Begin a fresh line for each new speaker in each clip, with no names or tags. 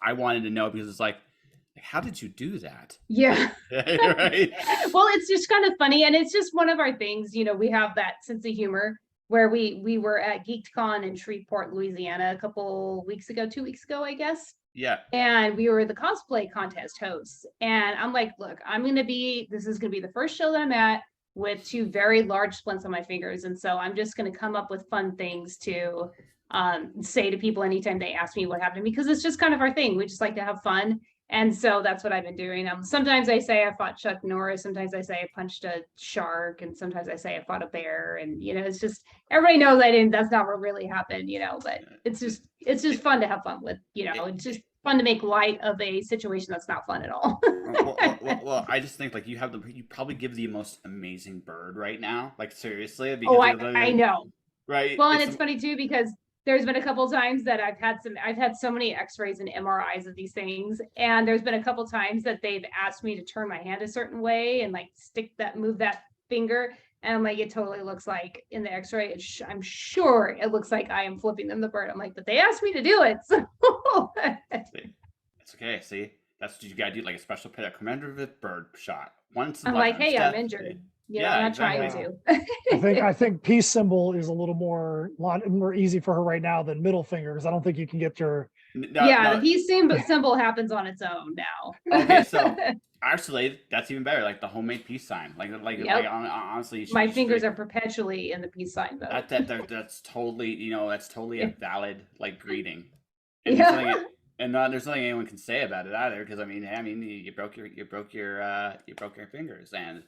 I wanted to know because it's like, how did you do that?
Yeah.
Right?
Well, it's just kind of funny, and it's just one of our things. We have that sense of humor where we were at GeekCon in Shreveport, Louisiana, a couple weeks ago, 2 weeks ago, I guess.
Yeah.
And we were the cosplay contest hosts. And I'm like, look, this is gonna be the first show that I'm at with two very large splints on my fingers. And so I'm just gonna come up with fun things to say to people anytime they ask me what happened to me, because it's just kind of our thing. We just like to have fun. And so that's what I've been doing. Sometimes I say I fought Chuck Norris. Sometimes I say I punched a shark, and sometimes I say I fought a bear. And it's just everybody knows I didn't. That's not what really happened. But it's just fun to have fun with.
It,
It's just fun to make light of a situation that's not fun at all.
well, I just think like you probably give the most amazing bird right now, like seriously,
Oh,
because
I know.
right.
Well, and it's funny too because there's been a couple of times that I've had so many x-rays and MRIs of these things, and there's been a couple of times that they've asked me to turn my hand a certain way and like move that finger, and I'm like, it totally looks like in the x-ray, I'm sure it looks like I am flipping them the bird. I'm like, but they asked me to do it, so
It's okay. See, that's what you gotta do, like a special commemorative bird shot once in a
I'm like,
lifetime.
hey, I'm injured. I'm not
exactly.
trying
I
to.
think peace symbol is a lot more easy for her right now than middle finger, because I don't think you can get your
The peace symbol happens on its own now.
Okay, so actually, that's even better. Like the homemade peace sign.
Yep.
Honestly,
My fingers are perpetually in the peace sign mode.
that's totally a valid like greeting. And
Yeah.
there's nothing anyone can say about it either, because I mean you broke your fingers, and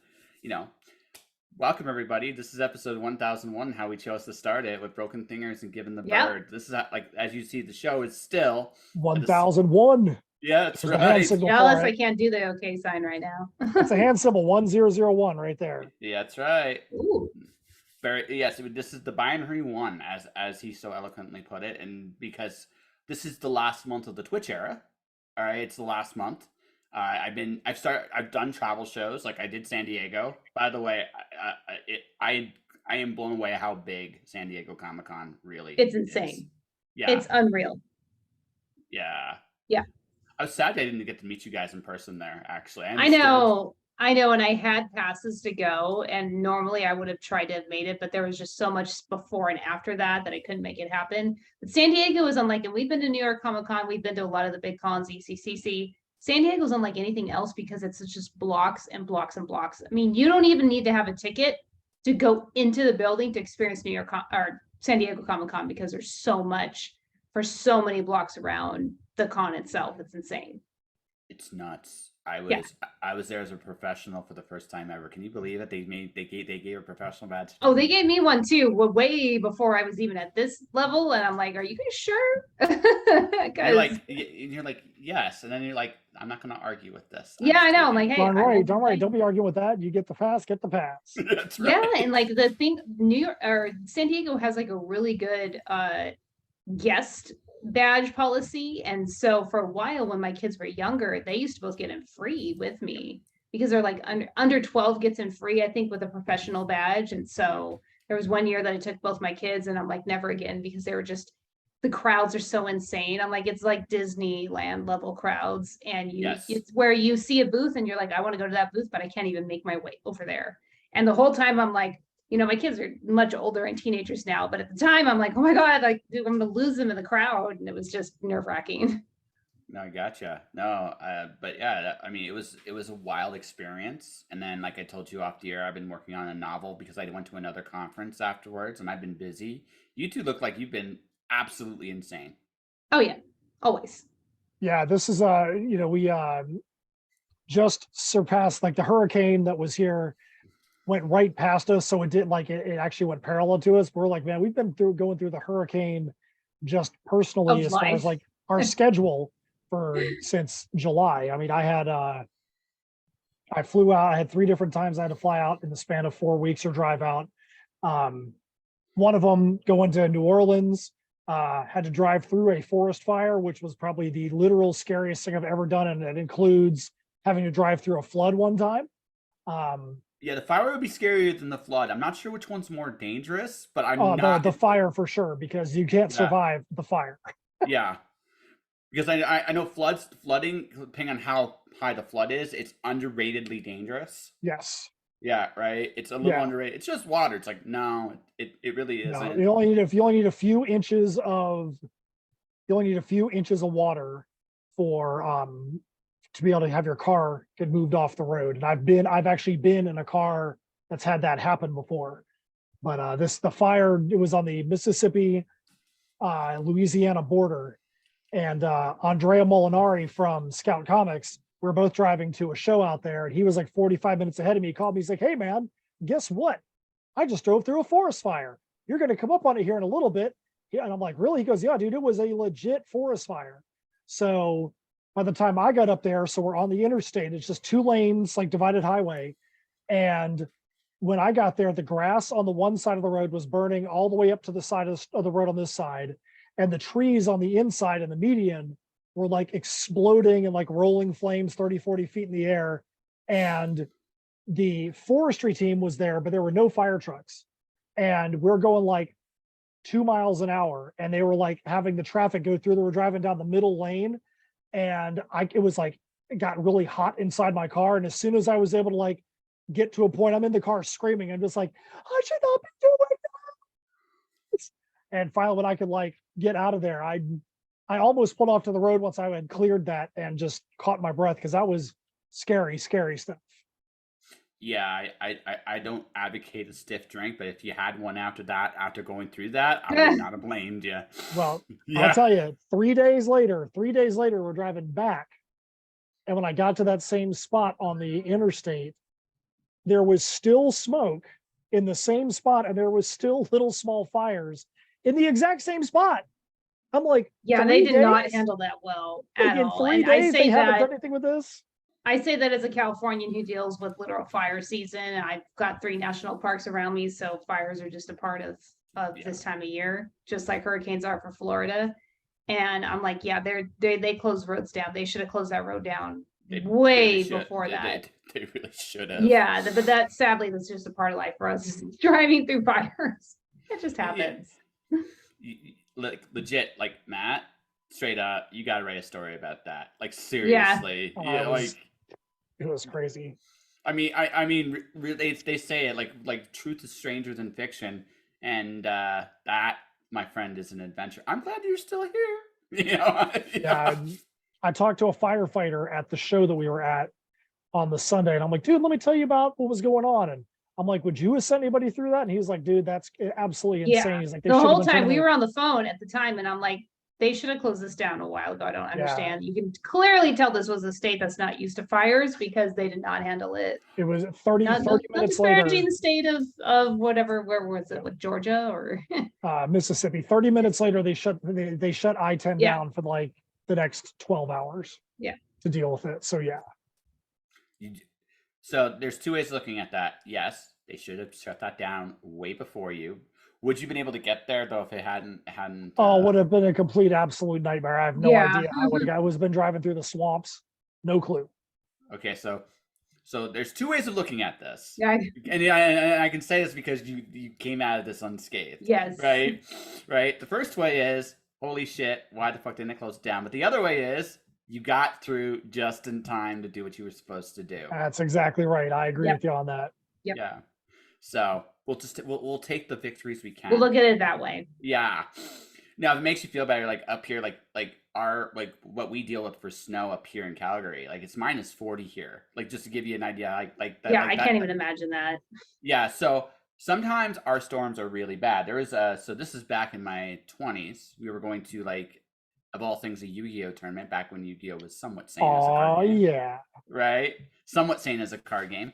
welcome everybody. This is episode 1001. How we chose to start it with broken fingers and giving the bird. This is like, as you see, the show is still
1001.
Yeah, that's
There's a hand
right.
signal
Jealous
for
I
it.
can't do the okay sign right now.
It's a hand symbol 1001 right there.
Yeah, that's right.
Ooh.
Yes, this is the binary one, as he so eloquently put it, and because this is the last month of the Twitch era. All right, it's the last month. I've done travel shows, like I did San Diego. By the way, I am blown away how big San Diego Comic-Con really
It's
is.
insane.
Yeah,
it's unreal.
Yeah.
I
was sad I didn't get to meet you guys in person there. Actually,
I know, and I had passes to go, and normally I would have tried to have made it, but there was just so much before and after that I couldn't make it happen. But San Diego is unlike, and we've been to New York Comic-Con, we've been to a lot of the big cons, ECCC. San Diego's unlike anything else because it's just blocks and blocks and blocks. I mean, you don't even need to have a ticket to go into the building to experience New York or San Diego Comic-Con, because there's so much for so many blocks around the con itself. It's insane.
It's nuts. I was there as a professional for the first time ever. Can you believe it? They gave a professional badge.
Oh, they gave me one too, way before I was even at this level, and I'm like, "Are you guys sure?"
You're like, yes, and then you're like, I'm not going to argue with this.
Yeah, I know. I'm like, hey,
don't worry, don't be arguing with that. You get the pass, get the pass.
That's right.
Yeah, and like the thing, New York or San Diego has like a really good guest badge policy, and so for a while when my kids were younger, they used to both get in free with me because they're like under 12 gets in free, I think, with a professional badge. And so there was one year that I took both my kids, and I'm like, never again, because they were just, the crowds are so insane. I'm like, it's like Disneyland level crowds, and it's where you see a booth and you're like, I want to go to that booth, but I can't even make my way over there. And the whole time I'm like, my kids are much older and teenagers now, but at the time I'm like, oh my God, like, dude, I'm going to lose them in the crowd. And it was just nerve-wracking.
No, I gotcha. No, but yeah, I mean, it was a wild experience. And then, like I told you off the air, I've been working on a novel because I went to another conference afterwards, and I've been busy. You two look like you've been absolutely insane.
Oh yeah, always.
Yeah, this is we just surpassed, like, the hurricane that was here went right past us, so it did, like, it actually went parallel to us. We're like, man, we've been going through the hurricane just personally as far as like our schedule since July. I mean, I flew out. I had 3 different times I had to fly out in the span of 4 weeks or drive out. One of them going to New Orleans, had to drive through a forest fire, which was probably the literal scariest thing I've ever done, and it includes having to drive through a flood one time.
Yeah, the fire would be scarier than the flood. I'm not sure which one's more dangerous, but I'm not.
The fire for sure, because you can't survive the fire.
Yeah. Because I know flooding, depending on how high the flood is, it's underratedly dangerous.
Yes.
Yeah, right. It's a little
Yeah.
underrated. It's just water. It's like no, it really
No,
isn't.
you only need a few inches of water for to be able to have your car get moved off the road. And I've actually been in a car that's had that happen before. But the fire, it was on the Mississippi Louisiana border. And Andrea Molinari from Scout Comics, we're both driving to a show out there, and he was like 45 minutes ahead of me. He called me. He's like, "Hey, man, guess what? I just drove through a forest fire. You're going to come up on it here in a little bit." Yeah, and I'm like, "Really?" He goes, "Yeah, dude, it was a legit forest fire." So by the time I got up there, so we're on the interstate. It's just 2 lanes, like divided highway. And when I got there, the grass on the one side of the road was burning all the way up to the side of the road on this side. And the trees on the inside and the median were like exploding and like rolling flames 30, 40 feet in the air. And the forestry team was there, but there were no fire trucks. And we're going like 2 miles an hour. And they were like having the traffic go through. They were driving down the middle lane. And it was like, it got really hot inside my car. And as soon as I was able to like get to a point, I'm in the car screaming. I'm just like, I should not be doing this. And finally, when I could like get out of there, I almost pulled off to the road once I had cleared that and just caught my breath because that was scary stuff.
Yeah, I don't advocate a stiff drink, but if you had one after that, after going through that, I would not have blamed you.
Well,
Yeah.
I'll tell you, 3 days later, we're driving back. And when I got to that same spot on the interstate, there was still smoke in the same spot, and there was still little small fires in the exact same spot. I'm like,
Yeah, they did not
days?
handle that well
Like,
at
in
all.
3
And
days, they haven't done anything with this.
I say that as a Californian who deals with literal fire season. I've got 3 national parks around me, so fires are just a part of this time of year, just like hurricanes are for Florida. And I'm like, yeah, they close roads down. They should have closed that road down way before that.
They really should have.
Yeah, but that sadly that's just a part of life for us. Driving through fires, it just happens.
Legit, like Matt, straight up, you gotta write a story about that. Like seriously,
It was crazy.
I mean, they say it like truth is stranger than fiction, and that, my friend, is an adventure. I'm glad you're still here.
Yeah, I talked to a firefighter at the show that we were at on the Sunday, and I'm like, dude, let me tell you about what was going on. And I'm like, would you have sent anybody through that? And he was like, dude, that's absolutely insane.
Yeah.
He's like,
the whole time we were on the phone at the time, and I'm like, they should have closed this down a while ago. I don't understand. You can clearly tell this was a state that's not used to fires because they did not handle it.
It was 30 minutes later.
The state of whatever, where was it, with Georgia or
Mississippi? 30 minutes later, they shut I-10 down for like the next 12 hours.
Yeah.
To deal with it. So yeah.
So there's 2 ways of looking at that. Yes, they should have shut that down way before you. Would you been able to get there though if it hadn't?
Would have been a complete absolute nightmare. I have no idea how I would have. I was been driving through the swamps. No clue. Okay,
so there's 2 ways of looking at this.
Yeah.
And I can say this because you came out of this unscathed.
Yes.
Right. The first way is, holy shit, why the fuck didn't it close it down? But the other way is, you got through just in time to do what you were supposed to do.
That's exactly right. I agree with you on that.
Yep.
Yeah. So we'll take the victories we can.
We'll look at it that way.
Yeah. Now, if it makes you feel better, like up here, like our what we deal with for snow up here in Calgary, like it's -40 here. Like just to give you an idea, like that.
Yeah,
like
I can't even imagine that.
Yeah. So sometimes our storms are really bad. There was so this is back in my 20s. We were going to, like, of all things, a Yu-Gi-Oh tournament back when Yu-Gi-Oh was somewhat sane as a card game.
Yeah.
Right? Somewhat sane as a card game.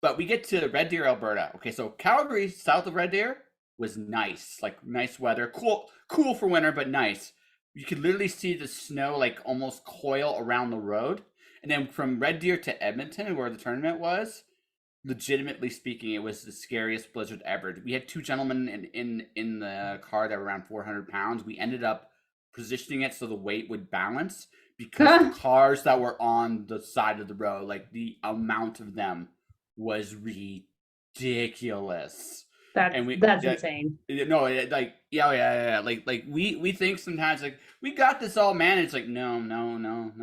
But we get to Red Deer, Alberta. Okay, so Calgary, south of Red Deer, was nice. Like, nice weather. Cool for winter, but nice. You could literally see the snow, like, almost coil around the road. And then from Red Deer to Edmonton, where the tournament was, legitimately speaking, it was the scariest blizzard ever. We had 2 gentlemen in the car that were around 400 pounds. We ended up positioning it so the weight would balance because the cars that were on the side of the road, like the amount of them was ridiculous.
That's insane.
No, like yeah. Like we think sometimes like we got this all managed. Like no,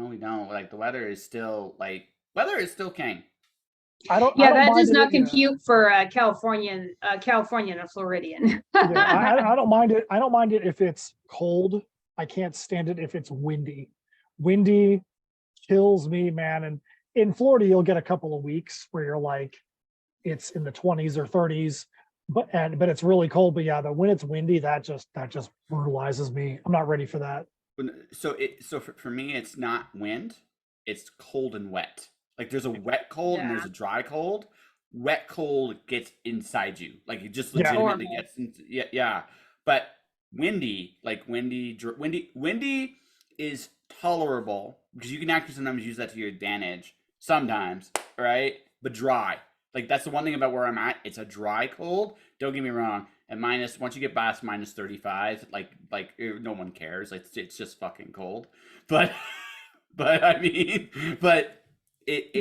we don't. Like the weather is still king.
I don't
That
mind
does
it,
not compute for Californian and a Floridian.
I don't mind it. I don't mind it if it's cold. I can't stand it if it's windy. Windy kills me, man. And in Florida, you'll get a couple of weeks where you're like, it's in the 20s or 30s, but it's really cold. But yeah, when it's windy, that just brutalizes me. I'm not ready for that.
So for me, it's not wind, it's cold and wet. Like there's a wet cold and there's a dry cold. Wet cold gets inside you, like it just legitimately gets into, yeah. But windy is tolerable because you can actually sometimes use that to your advantage sometimes, right? But dry, like that's the one thing about where I'm at. It's a dry cold. Don't get me wrong. And once you get past minus 35, like no one cares. Like it's just fucking cold. But I mean, but but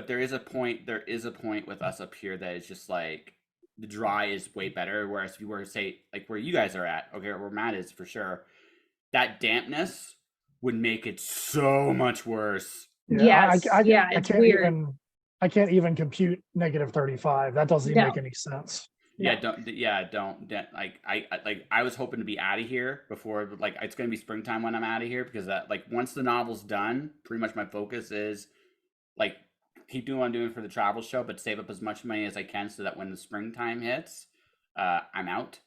there is a point with us up here that is just like the dry is way better. Whereas if you were to say like where you guys are at, okay, where Matt is for sure, that dampness would make it so much worse.
It's weird.
I can't even compute negative 35. That doesn't even make any sense.
Don't I was hoping to be out of here before, like it's gonna be springtime when I'm out of here, because that like once the novel's done, pretty much my focus is like keep doing what I'm doing for the travel show, but save up as much money as I can so that when the springtime hits, I'm out.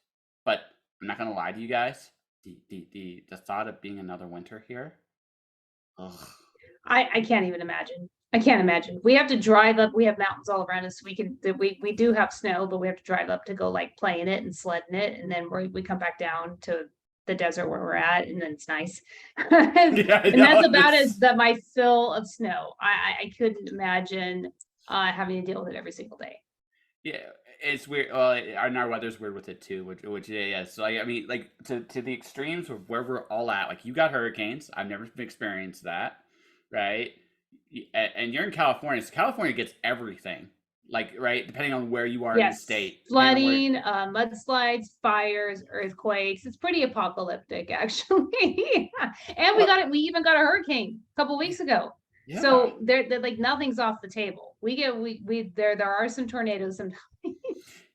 But I'm not gonna lie to you guys, the thought of being another winter here, ugh.
I can't even imagine. I can't imagine. We have to drive up. We have mountains all around us. We do have snow, but we have to drive up to go like play in it and sled in it, and then we come back down to the desert where we're at, and then it's nice. And that's about my fill of snow. I couldn't imagine having to deal with it every single day.
Yeah, it's weird. Our weather's weird with it too, which yeah. So I mean, like to the extremes of where we're all at. Like you got hurricanes. I've never experienced that, right? And you're in California, so California gets everything, like right, depending on where you are in the state.
Flooding, mudslides, fires, earthquakes. It's pretty apocalyptic, actually. And we even got a hurricane a couple weeks ago. Yeah. So they're like nothing's off the table. There are some tornadoes sometimes.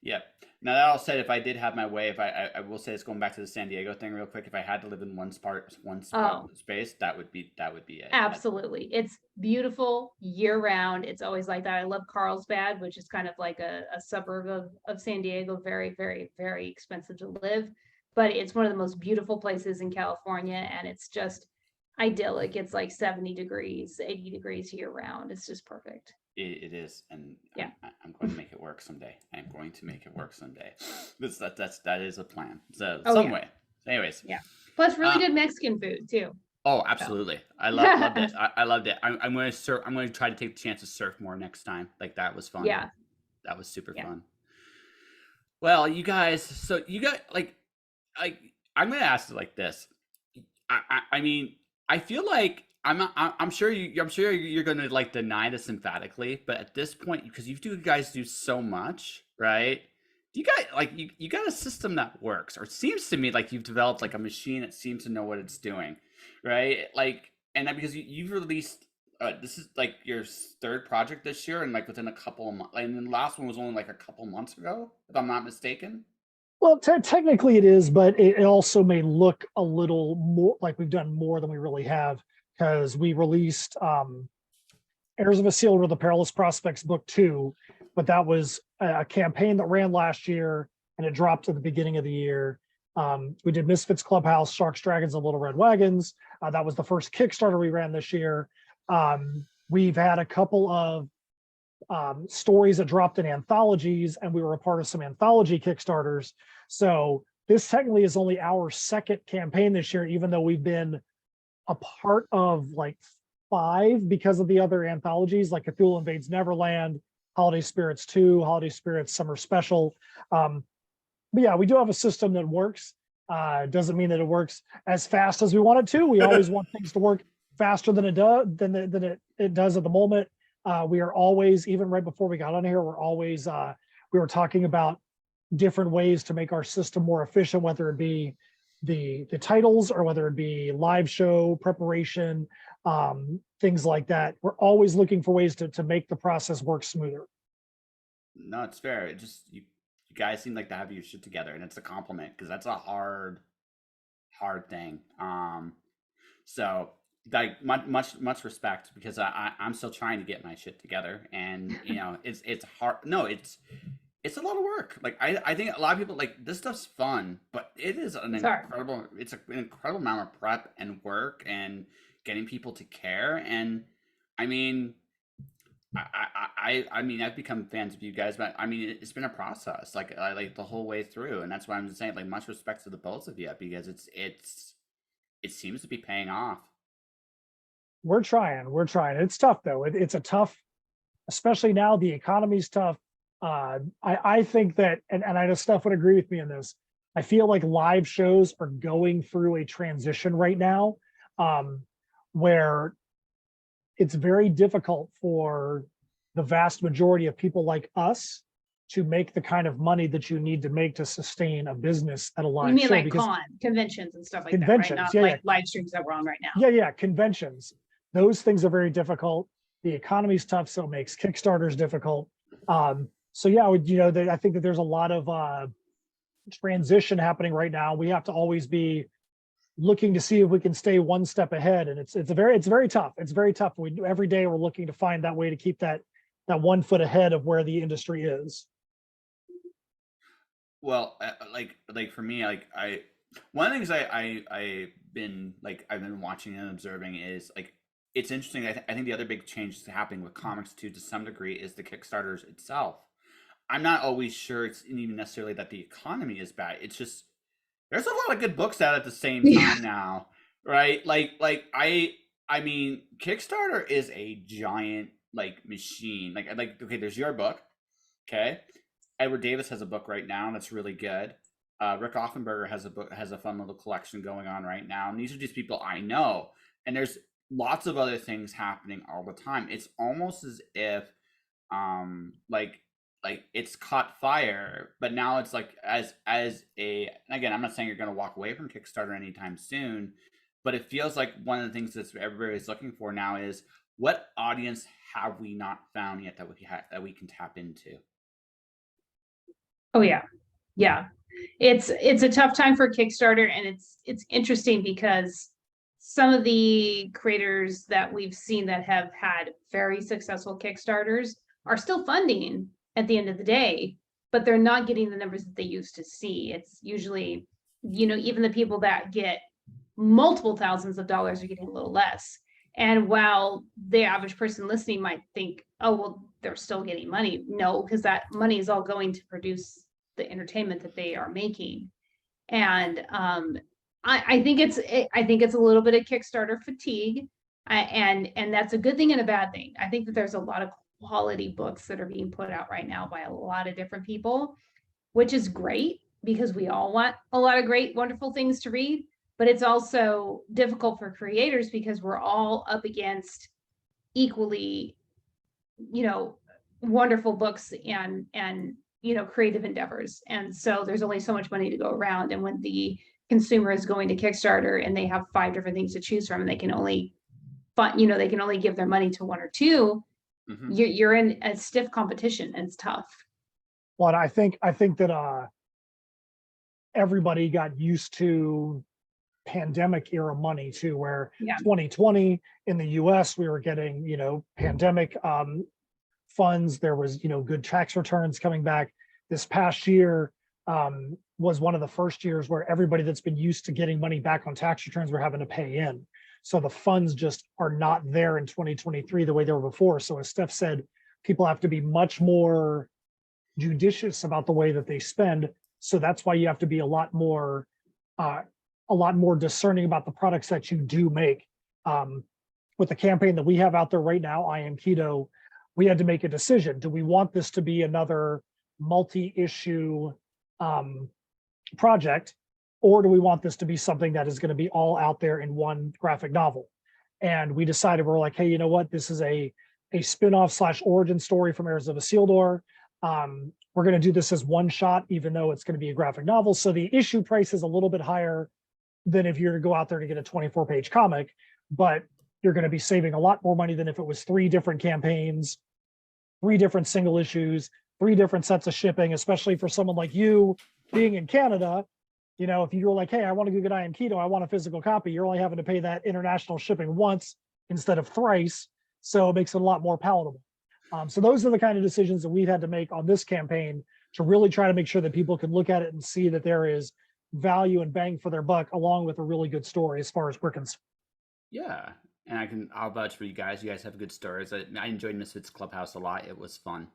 Yep. Now that all said, if I did have my way, if I will say this, going back to the San Diego thing real quick, if I had to live in one space, that would be it.
Absolutely. It's beautiful year round. It's always like that. I love Carlsbad, which is kind of like a suburb of San Diego, very, very, very expensive to live, but it's one of the most beautiful places in California, and it's just idyllic. It's like 70 degrees, 80 degrees year round. It's just perfect.
It is, and yeah, I'm going to make it work someday. That is a plan. So way. Anyways,
yeah. Plus, really good Mexican food too.
Oh, absolutely! So. I loved it. I loved it. I'm going to surf. I'm going to try to take the chance to surf more next time. Like that was fun.
Yeah,
that was super fun. Well, you guys. So you got like I'm going to ask it like this. I mean, I feel like. I'm sure you're going to like deny this emphatically, but at this point, because you guys do so much, right? You got like you got a system that works, or it seems to me like you've developed like a machine that seems to know what it's doing, right? Like, and that because you've released this is like your third project this year, and like within a couple of months, and the last one was only like a couple months ago, if I'm not mistaken.
Well, technically it is, but it also may look a little more like we've done more than we really have. Because we released Heirs of a Seal or the Perilous Prospects Book 2, but that was a campaign that ran last year and it dropped at the beginning of the year. We did Misfits Clubhouse, Sharks, Dragons, and Little Red Wagons. That was the first Kickstarter we ran this year. We've had a couple of stories that dropped in anthologies, and we were a part of some anthology Kickstarters. So this technically is only our second campaign this year, even though we've been a part of like 5 because of the other anthologies like Cthulhu Invades Neverland, Holiday Spirits 2, Holiday Spirits Summer Special. But yeah, we do have a system that works. Doesn't mean that it works as fast as we want it to. We always want things to work faster than it does at the moment. We are always, even right before we got on here, we were talking about different ways to make our system more efficient, whether it be the titles or whether it be live show preparation, things like that. We're always looking for ways to make the process work smoother.
No, it's fair. It just you guys seem like to have your shit together, and it's a compliment because that's a hard thing. So like much respect because I'm still trying to get my shit together, and it's hard. No, it's a lot of work. Like I think a lot of people like this stuff's fun, but it is an incredible. It's an incredible amount of prep and work and getting people to care. And I mean, I mean, I've become fans of you guys, but I mean, it's been a process, like the whole way through, and that's why I'm just saying, like, much respect to the both of you because it seems to be paying off.
We're trying. It's tough though. It's a tough, especially now the economy's tough. I think that, and I know Steph would agree with me on this. I feel like live shows are going through a transition right now, where it's very difficult for the vast majority of people like us to make the kind of money that you need to make to sustain a business at a live show.
You mean like conventions and stuff like that, right? Not like live streams that we're on right now.
Yeah, conventions. Those things are very difficult. The economy's tough, so it makes Kickstarters difficult. So yeah, I think that there's a lot of transition happening right now. We have to always be looking to see if we can stay one step ahead, and it's very tough. It's very tough. Every day we're looking to find that way to keep that 1 foot ahead of where the industry is.
Well, like for me, like one of the things I've been watching and observing is like it's interesting. I think the other big change that's happening with comics too, to some degree, is the Kickstarters itself. I'm not always sure it's even necessarily that the economy is bad. It's just there's a lot of good books out at the same time now, right? Like I mean, Kickstarter is a giant like machine. Like okay, there's your book, okay. Edward Davis has a book right now that's really good. Rick Offenberger has a fun little collection going on right now, and these are just people I know. And there's lots of other things happening all the time. It's almost as if like it's caught fire, but now it's like as a, again, I'm not saying you're going to walk away from Kickstarter anytime soon, but it feels like one of the things that everybody's looking for now is what audience have we not found yet that we can tap into.
Oh yeah, it's a tough time for Kickstarter, and it's interesting because some of the creators that we've seen that have had very successful Kickstarters are still funding at the end of the day, but they're not getting the numbers that they used to see. It's usually, even the people that get multiple thousands of dollars are getting a little less. And while the average person listening might think, oh, well, they're still getting money. No, because that money is all going to produce the entertainment that they are making. And I think it's a little bit of Kickstarter fatigue, and that's a good thing and a bad thing. I think that there's a lot of quality books that are being put out right now by a lot of different people, which is great because we all want a lot of great, wonderful things to read. But it's also difficult for creators because we're all up against equally, wonderful books and creative endeavors. And so there's only so much money to go around. And when the consumer is going to Kickstarter and they have 5 different things to choose from, and they can only give their money to 1 or 2, you're in a stiff competition, and it's tough.
Well, I think that everybody got used to pandemic era money too, where 2020 in the US we were getting pandemic funds. There was good tax returns coming back. This past year was one of the first years where everybody that's been used to getting money back on tax returns were having to pay in. So the funds just are not there in 2023 the way they were before. So as Steph said, people have to be much more judicious about the way that they spend. So that's why you have to be a lot more discerning about the products that you do make. With the campaign that we have out there right now, Am Qido, we had to make a decision. Do we want this to be another multi-issue project, or do we want this to be something that is going to be all out there in one graphic novel? And we decided, we're like, hey, you know what? This is a a spin-off / origin story from Heirs of Isildur. We're going to do this as one shot, even though it's going to be a graphic novel. So the issue price is a little bit higher than if you're to go out there to get a 24-page comic, but you're going to be saving a lot more money than if it was 3 different campaigns, 3 different single issues, 3 different sets of shipping, especially for someone like you being in Canada. You know, if you were like, hey, I want to go get Am Qido, I want a physical copy, you're only having to pay that international shipping once instead of thrice. So it makes it a lot more palatable. So those are the kind of decisions that we've had to make on this campaign to really try to make sure that people can look at it and see that there is value and bang for their buck, along with a really good story as far as we're concerned.
Yeah, and I'll vouch for you guys. You guys have good stories. I enjoyed Misfits Clubhouse a lot. It was fun.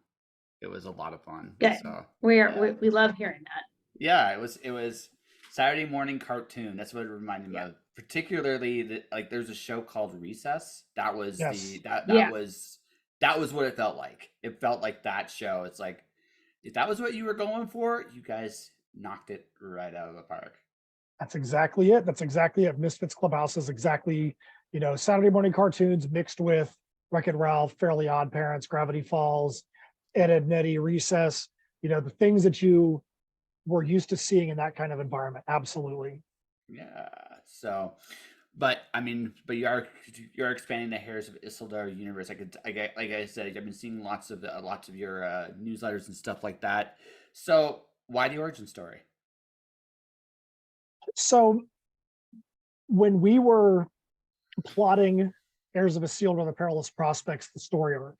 It was a lot of fun.
Good.
So,
We love hearing that.
yeah, it was Saturday morning cartoon. That's what it reminded me of. Particularly like there's a show called Recess. That was that was what it felt like. It felt like that show. It's like, if that was what you were going for, you guys knocked it right out of the park.
That's exactly it. That's exactly it. Misfits Clubhouse is exactly, you know, Saturday morning cartoons mixed with Wreck-It Ralph, Fairly Odd Parents, Gravity Falls, Ed, Ed, Nettie, Recess, you know, the things that you were used to seeing in that kind of environment. Absolutely.
Yeah. So, but I mean, but you're expanding the Heirs of Isildur universe. Like I said, I've been seeing lots of your newsletters and stuff like that. So, why the origin story?
So, when we were plotting Heirs of Isildur: The Perilous Prospects, the story arc,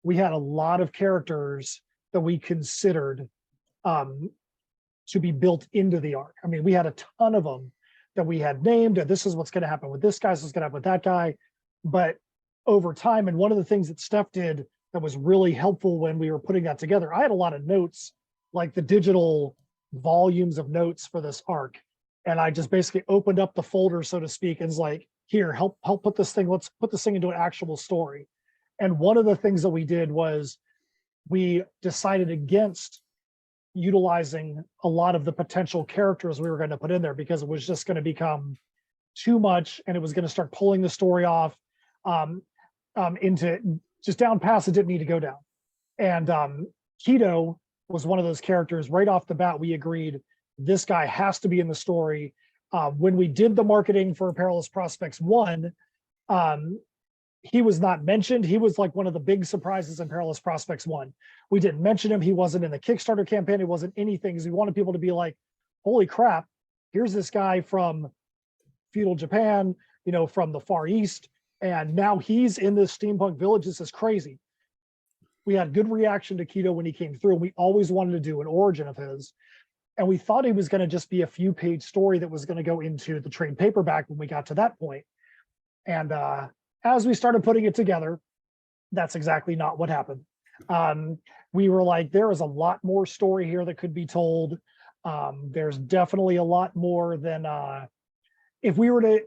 we had a lot of characters that we considered to be built into the arc. I mean, we had a ton of them that we had named. This is what's going to happen with this guy. This is going to happen with that guy. But over time, and one of the things that Steph did that was really helpful when we were putting that together, I had a lot of notes, like the digital volumes of notes for this arc. And I just basically opened up the folder, so to speak, and was like, here, help put this thing, let's put this thing into an actual story. And one of the things that we did was we decided against utilizing a lot of the potential characters we were going to put in there, because it was just going to become too much, and it was going to start pulling the story off into just down paths it didn't need to go down. And Qido was one of those characters. Right off the bat, we agreed this guy has to be in the story. When we did the marketing for Perilous Prospects 1, he was not mentioned. He was like one of the big surprises in Perilous Prospects 1. We didn't mention him. He wasn't in the Kickstarter campaign. He wasn't anything, because we wanted people to be like, holy crap, here's this guy from feudal Japan, you know, from the Far East, and now he's in this steampunk village. This is crazy. We had good reaction to Qido when he came through. We always wanted to do an origin of his. And we thought he was going to just be a few-page story that was going to go into the trade paperback when we got to that point. And as we started putting it together, that's exactly not what happened. We were like, there is a lot more story here that could be told. There's definitely a lot more than if we were to,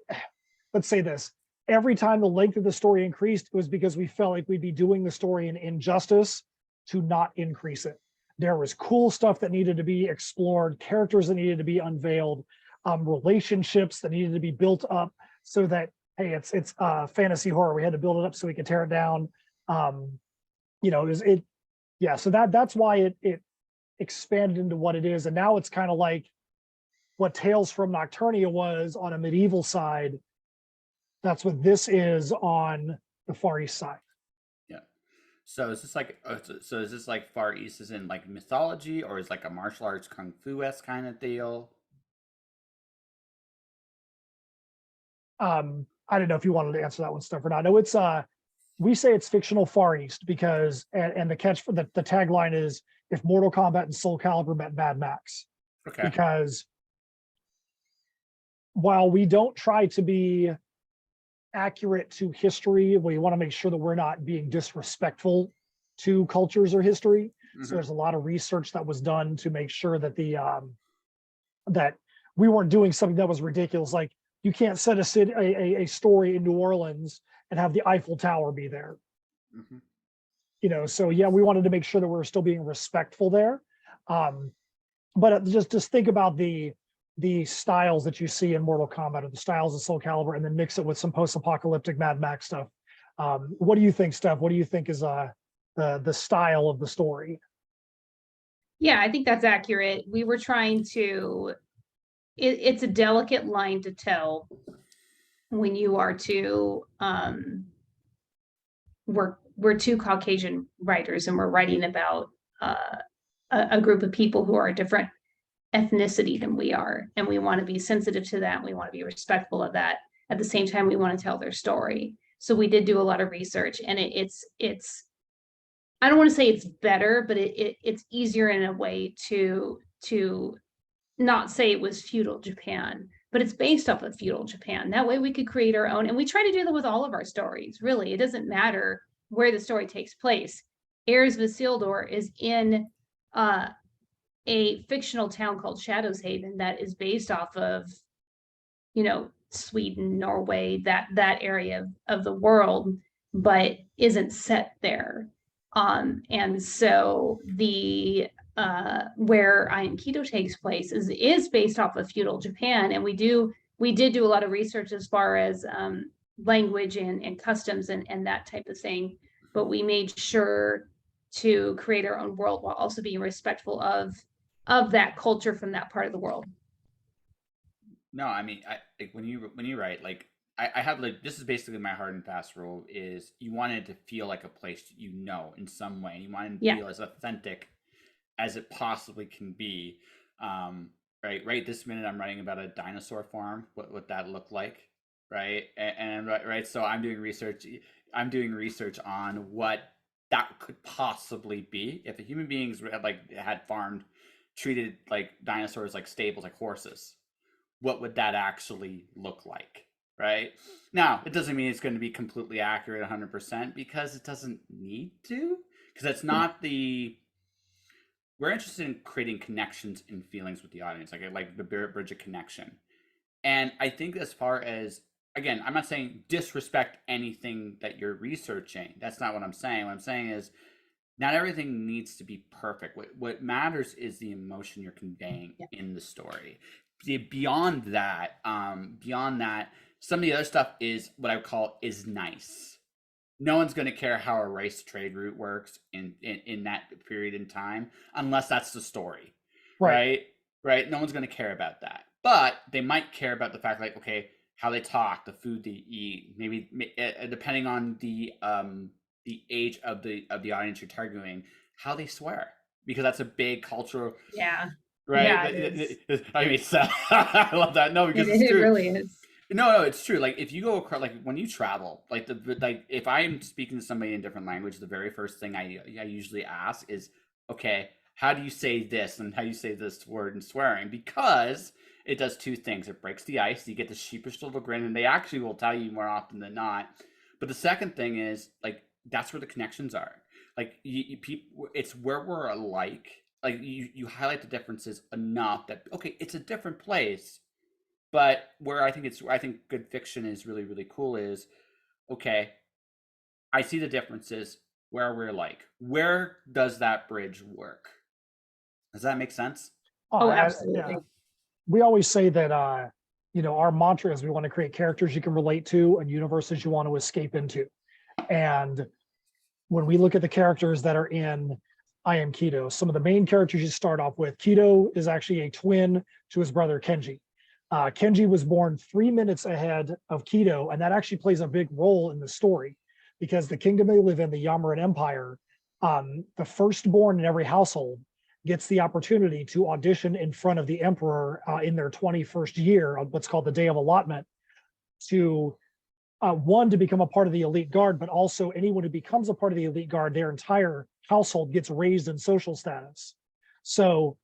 let's say this, every time the length of the story increased, it was because we felt like we'd be doing the story an injustice to not increase it. There was cool stuff that needed to be explored, characters that needed to be unveiled, relationships that needed to be built up, so that, hey, it's fantasy horror. We had to build it up so we could tear it down. You know, so that's why it expanded into what it is. And now it's kind of like what Tales from Nocturnia was on a medieval side. That's what this is on the Far East side.
Yeah. So is this like Far East is in like mythology, or is like a martial arts kung fu-esque kind of deal?
I don't know if you wanted to answer that one, Steph, or not. No, it's we say it's fictional Far East because, and the catch for the tagline is, if Mortal Kombat and Soul Calibur met Mad Max.
Okay.
Because while we don't try to be accurate to history, we want to make sure that we're not being disrespectful to cultures or history. Mm-hmm. So there's a lot of research that was done to make sure that that we weren't doing something that was ridiculous. Like, you can't set a story in New Orleans and have the Eiffel Tower be there. Mm-hmm. You know, so yeah, we wanted to make sure that we're still being respectful there. But just think about the styles that you see in Mortal Kombat, or the styles of Soul Calibur, and then mix it with some post-apocalyptic Mad Max stuff. What do you think, Steph? What do you think is the style of the story?
Yeah, I think that's accurate. We were trying to, it's a delicate line to tell when you are two, we're two Caucasian writers, and we're writing about a group of people who are a different ethnicity than we are, and we want to be sensitive to that. We want to be respectful of that. At the same time, we want to tell their story. So we did do a lot of research, and it's I don't want to say it's better, but it's easier in a way to not say it was feudal Japan, but it's based off of feudal Japan. That way we could create our own, and we try to do that with all of our stories. Really, it doesn't matter where the story takes place. Heirs of Isildur is in a fictional town called Shadow's Haven that is based off of, Sweden, Norway, that area of the world, but isn't set there. And so the where Am Qido takes place is based off of feudal Japan, and we did do a lot of research as far as language and customs and that type of thing, but we made sure to create our own world while also being respectful of that culture from that part of the world.
No, I mean, like when you write, like I have like, this is basically my hard and fast rule: is you want it to feel like a place in some way. You want it to feel as authentic as it possibly can be. Right this minute I'm writing about a dinosaur farm, what that looked like, right? And right, so I'm doing research on what that could possibly be if the human beings had treated like dinosaurs like stables, like horses. What would that actually look like? Right now, it doesn't mean it's going to be completely accurate 100%, because it doesn't need to, because that's not we're interested in creating connections and feelings with the audience, like the bridge of connection. And I think, as far as, again, I'm not saying disrespect anything that you're researching. That's not what I'm saying. What I'm saying is, not everything needs to be perfect. What matters is the emotion you're conveying in the story. Beyond that, some of the other stuff is what I would call is nice. No one's going to care how a rice trade route works in that period in time, unless that's the story, right? No one's going to care about that, but they might care about the fact, like, okay, how they talk, the food they eat, maybe depending on the age of the audience you're targeting, how they swear, because that's a big cultural. Right.
Yeah,
I mean, so, I love that. No, because it's true.
It really is.
No, it's true. Like, if you go across, like when you travel, like if I'm speaking to somebody in a different language, the very first thing I usually ask is, okay, how do you say this, and how do you say this word in swearing? Because it does two things: it breaks the ice. You get the sheepish little grin, and they actually will tell you more often than not. But the second thing is, like, that's where the connections are. Like, it's where we're alike. Like, you highlight the differences enough that, okay, it's a different place, but where I think good fiction is really, really cool is, okay, I see the differences where we're like. Where does that bridge work? Does that make sense?
Oh, absolutely.
We always say that our mantra is we want to create characters you can relate to and universes you want to escape into. And when we look at the characters that are in Am Qido, some of the main characters you start off with, Qido is actually a twin to his brother Kenji. Kenji was born 3 minutes ahead of Qido, and that actually plays a big role in the story, because the kingdom they live in, the Yamaran Empire, the firstborn in every household gets the opportunity to audition in front of the emperor in their 21st year, what's called the Day of Allotment, to one, to become a part of the elite guard, but also anyone who becomes a part of the elite guard, their entire household gets raised in social status. So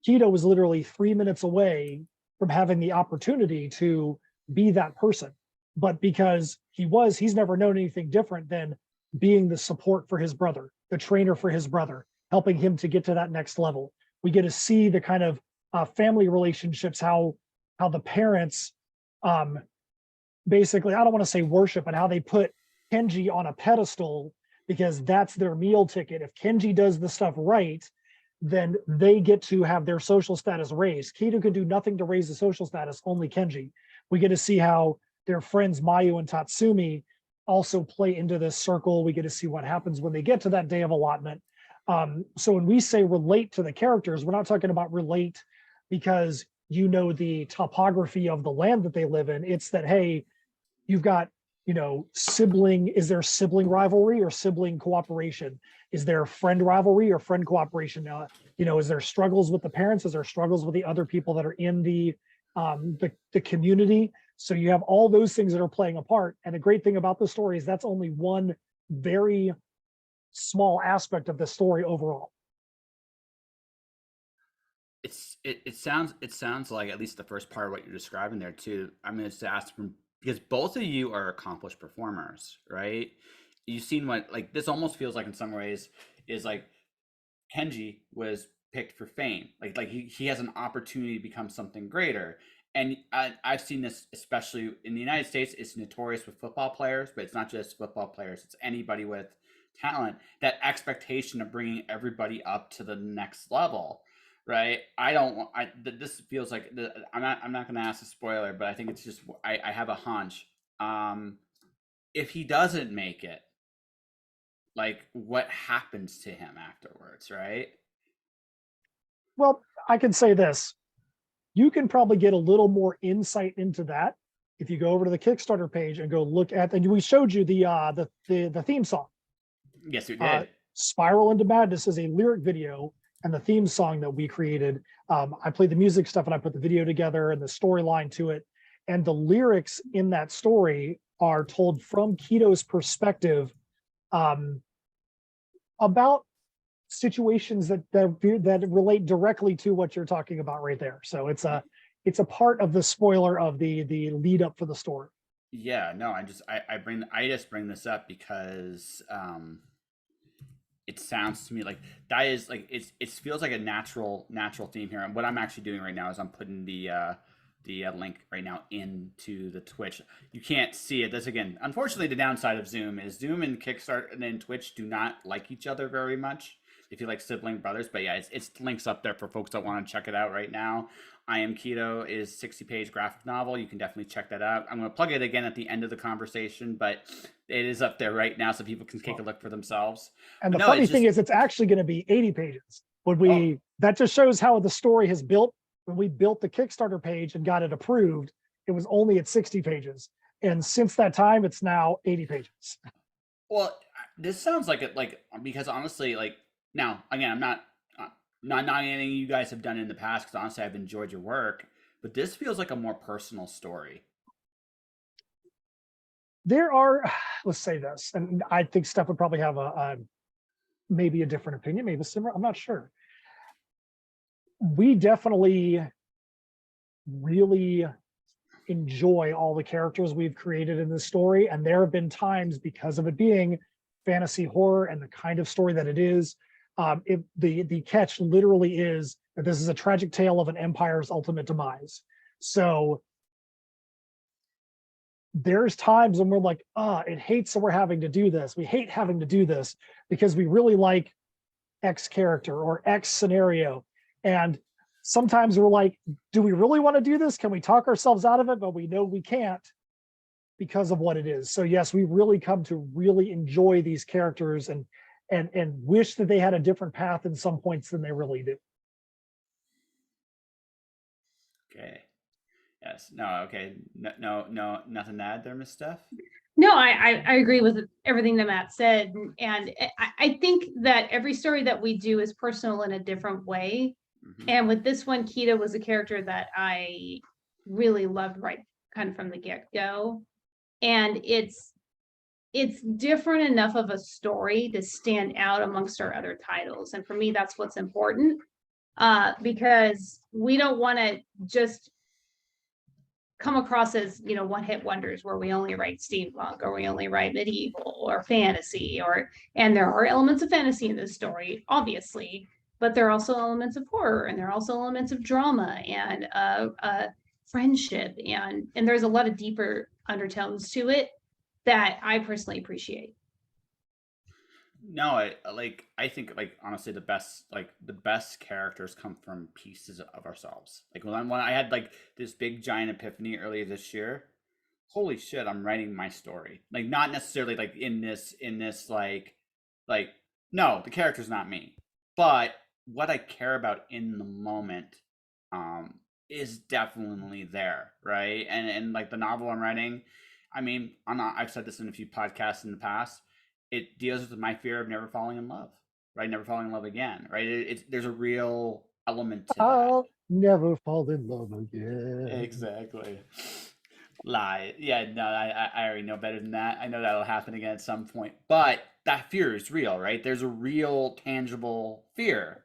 Qido was literally 3 minutes away from having the opportunity to be that person. But because he's never known anything different than being the support for his brother, the trainer for his brother, helping him to get to that next level. We get to see the kind of family relationships, how the parents basically, I don't want to say worship, but how they put Kenji on a pedestal, because that's their meal ticket. If Kenji does the stuff right, then they get to have their social status raised. Qido can do nothing to raise the social status, only Kenji. We get to see how their friends Mayu and Tatsumi also play into this circle. We get to see what happens when they get to that day of allotment. So when we say relate to the characters, we're not talking about relate because you know the topography of the land that they live in. It's that, hey, you've got, is there sibling rivalry or sibling cooperation? Is there friend rivalry or friend cooperation? Is there struggles with the parents? Is there struggles with the other people that are in the community? So you have all those things that are playing a part. And the great thing about the story is that's only one very small aspect of the story overall.
It sounds like, at least the first part of what you're describing there too. I'm going to ask from, because both of you are accomplished performers, right? You've seen what, like, this almost feels like in some ways is like Kenji was picked for fame. Like he has an opportunity to become something greater. And I've seen this, especially in the United States. It's notorious with football players, but it's not just football players. It's anybody with talent. That expectation of bringing everybody up to the next level, right? This feels like I'm not going to ask a spoiler, but I think it's just I have a hunch. If he doesn't make it, like, what happens to him afterwards, right?
Well, I can say this. You can probably get a little more insight into that if you go over to the Kickstarter page and go look at, and we showed you the theme song.
Yes, we did.
Spiral into Madness is a lyric video and the theme song that we created. I played the music stuff and I put the video together and the storyline to it. And the lyrics in that story are told from Qido's perspective about situations that relate directly to what you're talking about right there. So it's a part of the spoiler of the lead up for the story.
Yeah, no, I just bring this up because it sounds to me like that is like it feels like a natural theme here. And what I'm actually doing right now is I'm putting the link right now into the Twitch. You can't see it. That's, again, unfortunately, the downside of Zoom is Zoom and Kickstarter and then Twitch do not like each other very much. If you like sibling brothers, but yeah, it's links up there for folks that want to check it out right now. Am Qido is 60-page graphic novel. You can definitely check that out. I'm going to plug it again at the end of the conversation, but it is up there right now so people can take a look for themselves.
And the funny thing is, it's actually going to be 80 pages. That just shows how the story has built. When we built the Kickstarter page and got it approved, it was only at 60 pages. And since that time, it's now 80 pages.
Well, this sounds like it, like, because honestly, like, now, again, I'm not anything you guys have done in the past, because honestly, I've enjoyed your work, but this feels like a more personal story.
There are, let's say this, and I think Steph would probably have maybe a different opinion, maybe similar, I'm not sure. We definitely really enjoy all the characters we've created in this story. And there have been times, because of it being fantasy horror and the kind of story that it is, the catch literally is that this is a tragic tale of an empire's ultimate demise. So there's times when we're like, it hates that we're having to do this. We hate having to do this because we really like X character or X scenario. And sometimes we're like, do we really want to do this? Can we talk ourselves out of it? But we know we can't because of what it is. So yes, we really come to really enjoy these characters and wish that they had a different path in some points than they really do.
Okay. Yes. No. Okay. No. Nothing to add there, Miss Steph?
No, I agree with everything that Matt said. And I think that every story that we do is personal in a different way. Mm-hmm. And with this one, Qido was a character that I really loved right kind of from the get-go. And it's different enough of a story to stand out amongst our other titles. And for me, that's what's important, because we don't want to just come across as, one-hit wonders where we only write steampunk or we only write medieval or fantasy, and there are elements of fantasy in this story, obviously, but there are also elements of horror, and there are also elements of drama and friendship, and there's a lot of deeper undertones to it that I personally appreciate.
No, I think, like, honestly, the best characters come from pieces of ourselves. Like when I had like this big giant epiphany earlier this year, holy shit, I'm writing my story. Like not necessarily like in this like no, the character's not me. But what I care about in the moment um is definitely there, right? And like the novel I'm writing, I mean, I've said this in a few podcasts in the past. It deals with my fear of never falling in love, right? Never falling in love again, right? It's there's a real element to that.
I'll never fall in love again.
Exactly. Lie. Yeah, no, I already know better than that. I know that'll happen again at some point. But that fear is real, right? There's a real, tangible fear.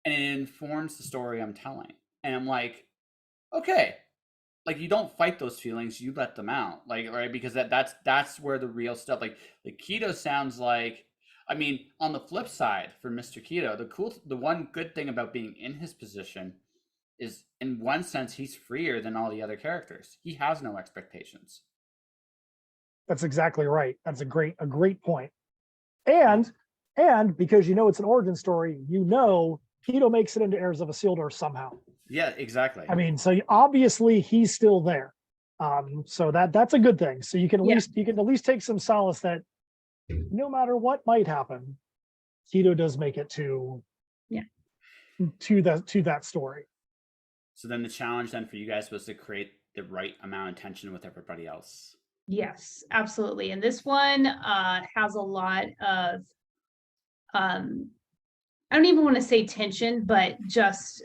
And it informs the story I'm telling. And I'm like, okay. Like you don't fight those feelings, you let them out. Like, right? Because that's where the real stuff like Qido sounds like I mean, on the flip side for Mr. Qido, the one good thing about being in his position is in one sense he's freer than all the other characters. He has no expectations.
That's exactly right. That's a great point. And because you know it's an origin story, you know Keto makes it into Heirs of Isildur somehow.
Yeah, exactly.
I mean, so obviously he's still there. So that's a good thing. So you can at least take some solace that no matter what might happen, Keto does make it to that story.
So then the challenge then for you guys was to create the right amount of tension with everybody else.
Yes, absolutely. And this one has a lot of I don't even want to say tension, but just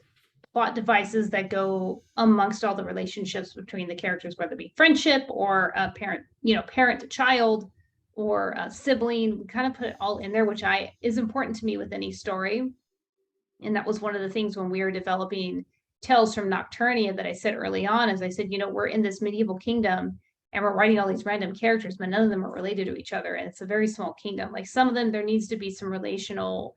plot devices that go amongst all the relationships between the characters, whether it be friendship or a parent, parent to child or a sibling. We kind of put it all in there, which is important to me with any story. And that was one of the things when we were developing Tales from Nocturnia that I said early on, is I said, we're in this medieval kingdom and we're writing all these random characters, but none of them are related to each other. And it's a very small kingdom. Like some of them, there needs to be some relational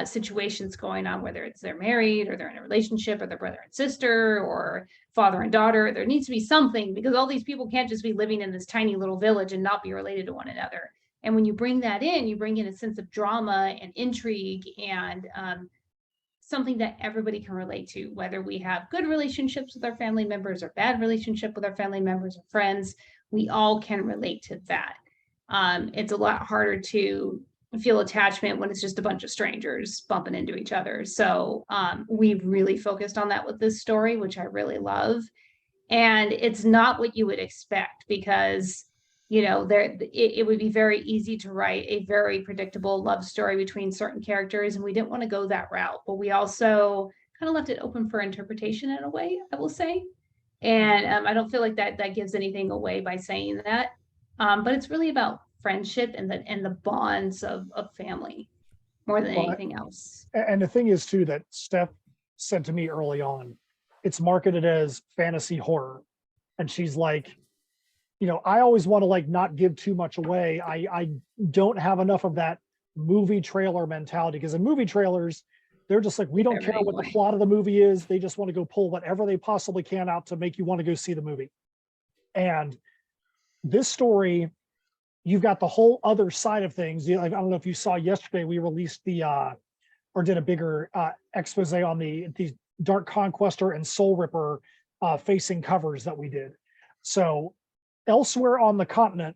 situations going on, whether it's they're married or they're in a relationship or they're brother and sister or father and daughter. There needs to be something, because all these people can't just be living in this tiny little village and not be related to one another. And when you bring that in, you bring in a sense of drama and intrigue and something that everybody can relate to, whether we have good relationships with our family members or bad relationship with our family members or friends. We all can relate to that. It's a lot harder to feel attachment when it's just a bunch of strangers bumping into each other. So we've really focused on that with this story, which I really love. And it's not what you would expect, because it would be very easy to write a very predictable love story between certain characters, and we didn't want to go that route. But we also kind of left it open for interpretation in a way, I will say. And I don't feel like that gives anything away by saying that. But it's really about friendship and the bonds of family more than anything else.
And the thing is too, that Steph said to me early on, it's marketed as fantasy horror. And she's like, I always want to like not give too much away. I don't have enough of that movie trailer mentality, because in movie trailers, they're just like, we don't care what the plot of the movie is. They just want to go pull whatever they possibly can out to make you want to go see the movie. And this story, you've got the whole other side of things. I don't know if you saw yesterday, we released or did a bigger expose on the Dark Conquester and Soul Ripper facing covers that we did. So elsewhere on the continent,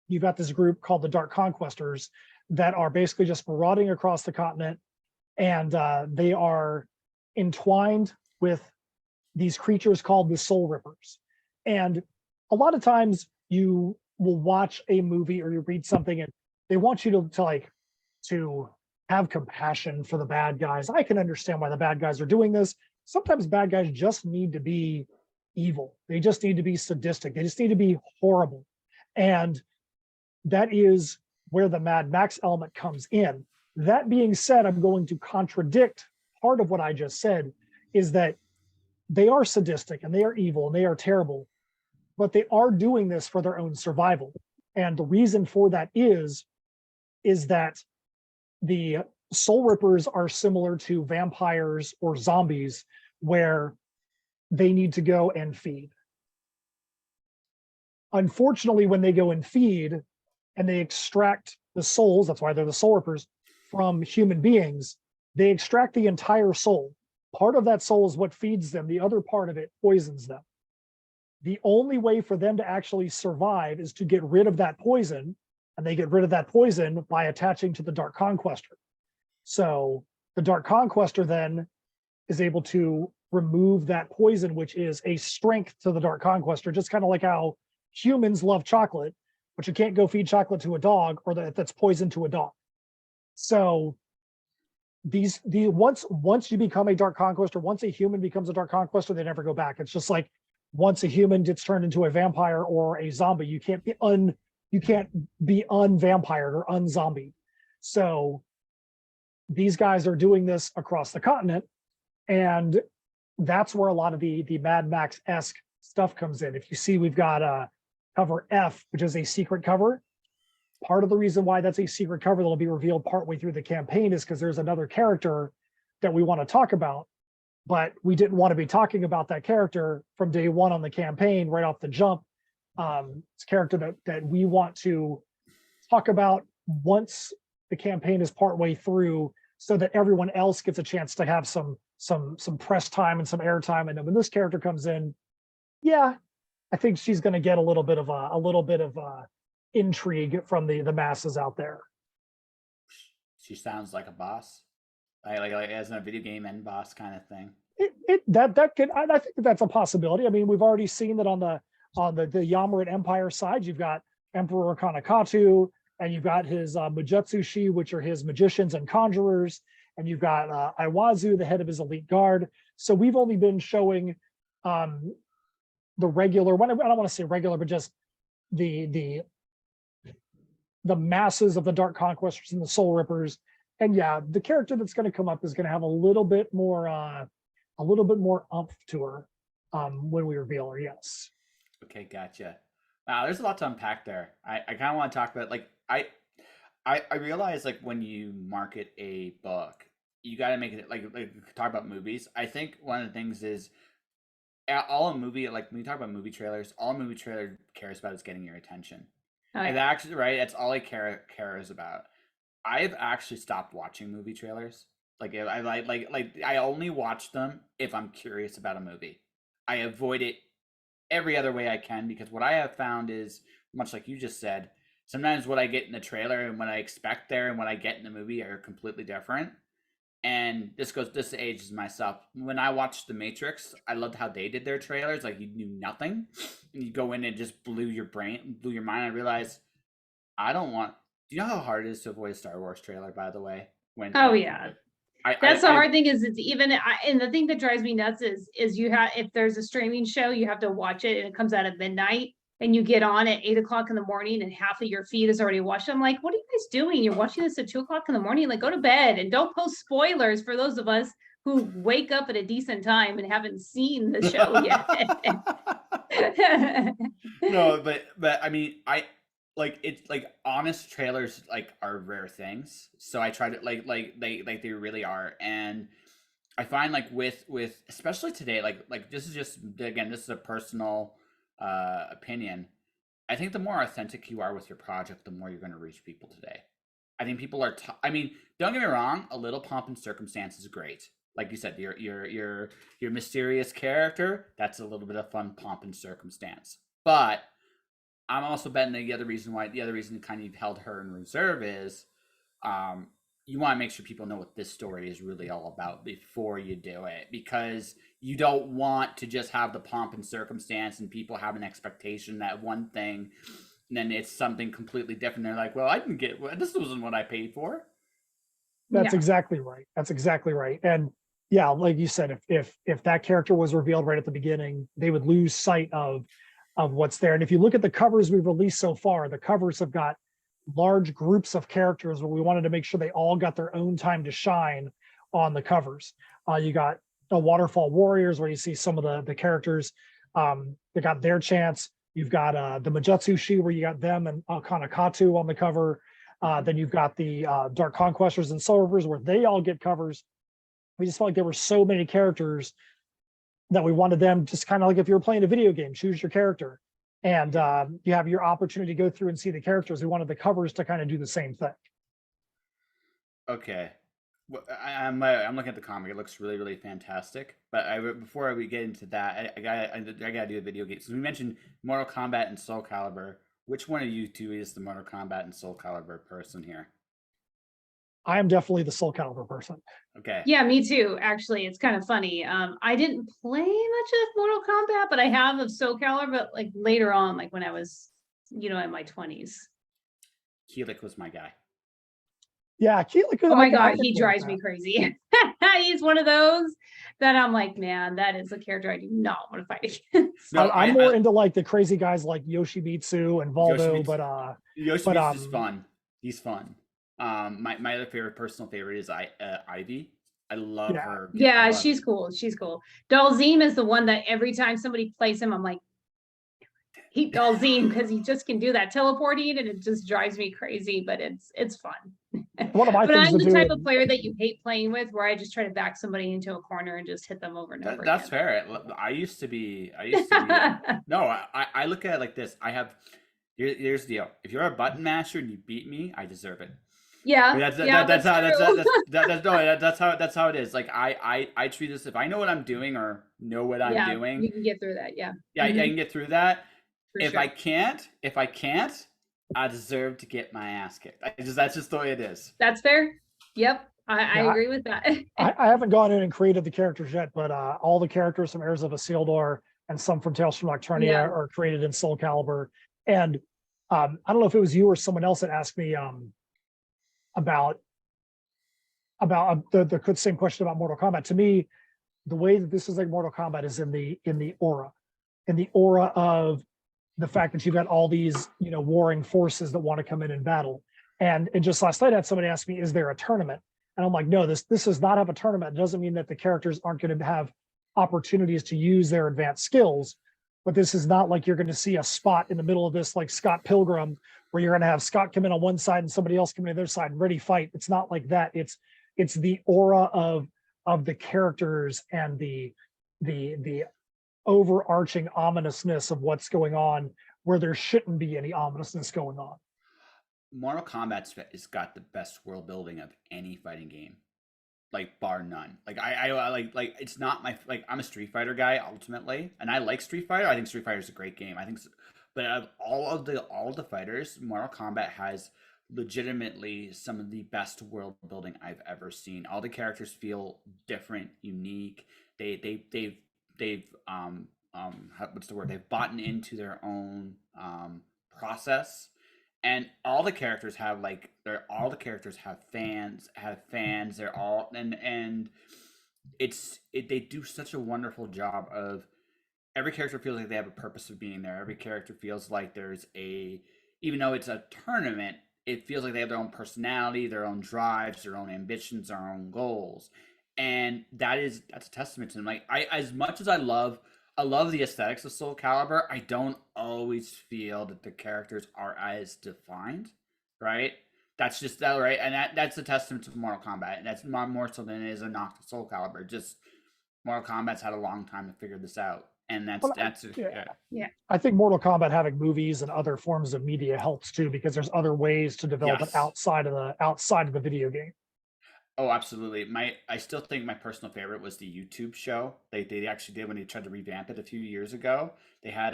you've got this group called the Dark Conquestors that are basically just marauding across the continent, and they are entwined with these creatures called the Soul Rippers. And a lot of times you will watch a movie or you read something and they want you to have compassion for the bad guys. I can understand why the bad guys are doing this. Sometimes bad guys just need to be evil. They just need to be sadistic. They just need to be horrible. And that is where the Mad Max element comes in. That being said, I'm going to contradict part of what I just said, is that they are sadistic and they are evil and they are terrible, but they are doing this for their own survival. And the reason for that is that the Soul Rippers are similar to vampires or zombies, where they need to go and feed. Unfortunately, when they go and feed and they extract the souls, that's why they're the Soul Rippers, from human beings, they extract the entire soul. Part of that soul is what feeds them. The other part of it poisons them. The only way for them to actually survive is to get rid of that poison, and they get rid of that poison by attaching to the Dark Conquestor. So the Dark Conquestor then is able to remove that poison, which is a strength to the Dark Conquestor, just kind of like how humans love chocolate, but you can't go feed chocolate to a dog, or that's poison to a dog. So these once you become a Dark Conquestor, once a human becomes a Dark Conquestor, they never go back. It's just like once a human gets turned into a vampire or a zombie, you can't be unvampired or unzombied. So these guys are doing this across the continent, and that's where a lot of the Mad Max-esque stuff comes in. If you see, we've got cover F, which is a secret cover. Part of the reason why that's a secret cover that'll be revealed partway through the campaign is because there's another character that we want to talk about, but we didn't want to be talking about that character from day one on the campaign right off the jump. It's a character that we want to talk about once the campaign is partway through, so that everyone else gets a chance to have some press time and some air time. And then when this character comes in, yeah, I think she's going to get a little bit of intrigue from the masses out there.
She sounds like a boss, like as in a video game end boss kind of thing.
I think that's a possibility. I mean, we've already seen that on the Yamaran Empire side, you've got Emperor Kanakatu, and you've got his Mujutsushi, which are his magicians and conjurers, and you've got Iwazu, the head of his elite guard. So we've only been showing the regular, I don't want to say regular, but just the masses of the Dark Conquestors and the Soul Rippers. And yeah, the character that's going to come up is going to have a little bit more oomph to her when we reveal her. Yes.
Okay, gotcha. Wow, there's a lot to unpack there. I kind of want to talk about, like, I realize, like, when you market a book, you got to make it like talk about movies. I think one of the things is all a movie, like when you talk about movie trailers, all a movie trailer cares about is getting your attention.
Oh, yeah.
And actually, right, that's all I cares about. I've actually stopped watching movie trailers. Like I only watch them if I'm curious about a movie. I avoid it every other way I can, because what I have found is, much like you just said, sometimes what I get in the trailer and what I expect there and what I get in the movie are completely different. And this ages myself. When I watched The Matrix, I loved how they did their trailers. Like, you knew nothing, and you go in and just blew your mind. I realized I don't want. Do you know how hard it is to avoid a Star Wars trailer? By the way,
Oh yeah. That's the hard thing, is it's even, and the thing that drives me nuts is you have, if there's a streaming show, you have to watch it and it comes out at midnight, and you get on at 8 o'clock in the morning and half of your feed is already watched. I'm like, what are you guys doing? You're watching this at 2 o'clock in the morning? Like, go to bed and don't post spoilers for those of us who wake up at a decent time and haven't seen the show yet.
No, but I mean, it's like honest trailers like are rare things. So I try to like they really are. And I find, like, with especially today, like this is just, again, this is a personal opinion. I think the more authentic you are with your project, the more you're going to reach people today. I think people are I mean, don't get me wrong, a little pomp and circumstance is great. Like you said, your mysterious character, that's a little bit of fun pomp and circumstance. But I'm also betting the other reason kind of you've held her in reserve is you want to make sure people know what this story is really all about before you do it, because you don't want to just have the pomp and circumstance and people have an expectation that one thing, and then it's something completely different. They're like, well, I didn't get, this wasn't what I paid for.
That's exactly right. That's exactly right. And yeah, like you said, if that character was revealed right at the beginning, they would lose sight of what's there. And if you look at the covers we've released so far, the covers have got large groups of characters where we wanted to make sure they all got their own time to shine on the covers. You got the Waterfall Warriors, where you see some of the characters they got their chance. You've got the Mujutsushi, where you got them and Kanakatu on the cover. Then you've got the Dark Conquestors and Soul Rippers, where they all get covers. We just felt like there were so many characters that we wanted them, just kind of like if you were playing a video game, choose your character. And you have your opportunity to go through and see the characters. We wanted the covers to kind of do the same thing.
Okay. I'm looking at the comic. It looks really, really fantastic. But before we get into that, I gotta do a video game. So we mentioned Mortal Kombat and Soul Calibur. Which one of you two is the Mortal Kombat and Soul Calibur person here?
I am definitely the Soul Calibur person.
Okay.
Yeah, me too. Actually, it's kind of funny. I didn't play much of Mortal Kombat, but I have of Soul Calibur, but like later on, like when I was, in my 20s.
Keelik was my guy.
Yeah, Keelik.
Oh my God, he drives me crazy. He's one of those that I'm like, man, that is a character I do not want to fight against.
No,
I'm more into like the crazy guys like Yoshimitsu and Voldo, but
Yoshimitsu's fun. He's fun. My other personal favorite is Ivy. I love her.
Yeah, she's cool. She's cool. Dalzim is the one that every time somebody plays him, I'm like, hate Dalzim because he just can do that teleporting and it just drives me crazy, but it's fun.
One of my
but
things
I'm
to
the
do
type of player that you hate playing with, where I just try to back somebody into a corner and just hit them over and over
That's
again.
fair. I used to be no, I look at it like this. Here's the deal. If you're a button masher and you beat me, I deserve it.
Yeah,
that's how it is. Like I treat this, if I know what I'm doing or know what I'm doing,
you can get through that. Yeah,
I can get through that. If
sure.
I can't, I deserve to get my ass kicked. That's just the way it is.
That's fair. Yep, I agree with that.
I haven't gone in and created the characters yet, but all the characters from Heirs of Isildur and some from Tales from Nocturnia are created in Soul Calibur. And I don't know if it was you or someone else that asked me about the same question about Mortal Kombat. To me, the way that this is like Mortal Kombat is in the aura of the fact that you've got all these warring forces that want to come in and battle. And just last night I had somebody ask me, is there a tournament? And I'm like, no, this does not have a tournament. It doesn't mean that the characters aren't going to have opportunities to use their advanced skills, but this is not like you're going to see a spot in the middle of this like Scott Pilgrim where you're going to have Scott come in on one side and somebody else come in on the other side and ready fight. It's not like that. It's the aura of the characters and the overarching ominousness of what's going on where there shouldn't be any ominousness going on.
Mortal Kombat's has got the best world building of any fighting game, like bar none. Like I like it's not my I'm a Street Fighter guy ultimately, and I like Street Fighter. I think Street Fighter is a great game. I think, but of all of the fighters, Mortal Kombat has legitimately some of the best world building I've ever seen. All the characters feel different, unique. They've what's the word? They've bought into their own process. And all the characters have fans. They're all and they do such a wonderful job of every character feels like they have a purpose of being there. Every character feels like there's even though it's a tournament, it feels like they have their own personality, their own drives, their own ambitions, their own goals. And that's a testament to them. Like as much as I love the aesthetics of Soul Calibur, I don't always feel that the characters are as defined, right? That's just that, right? And that's a testament to Mortal Kombat. And that's more so than it is a knock to Soul Calibur. Just Mortal Kombat's had a long time to figure this out. And
yeah. I think Mortal Kombat having movies and other forms of media helps too, because there's other ways to develop it outside of the video game.
Oh, absolutely. I still think my personal favorite was the YouTube show. They actually did when they tried to revamp it a few years ago. They had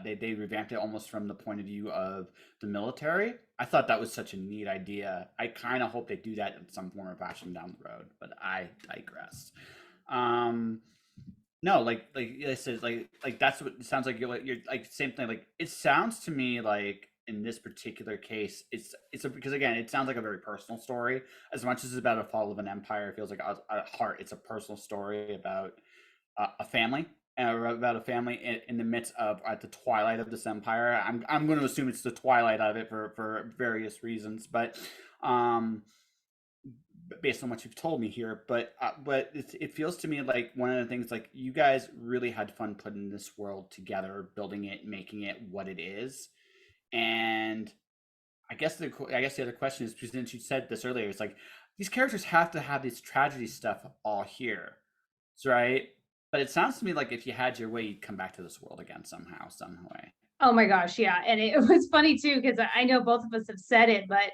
they revamped it almost from the point of view of the military. I thought that was such a neat idea. I kind of hope they do that in some form or fashion down the road, but I digress. No, like I said, like that's what it sounds like. You're like same thing. Like it sounds to me like in this particular case, it's because again, it sounds like a very personal story. As much as it's about a fall of an empire, it feels like at heart, it's a personal story about a family, about a family in the midst of at the twilight of this empire. I'm going to assume it's the twilight of it for various reasons, but based on what you've told me here, but it feels to me like one of the things, like you guys really had fun putting this world together, building it, making it what it is. And I guess the other question is, since you said this earlier, it's like these characters have to have this tragedy stuff all here, right? But it sounds to me like if you had your way, you'd come back to this world again somehow, some way.
Oh my gosh, yeah. And it was funny too, because I know both of us have said it, but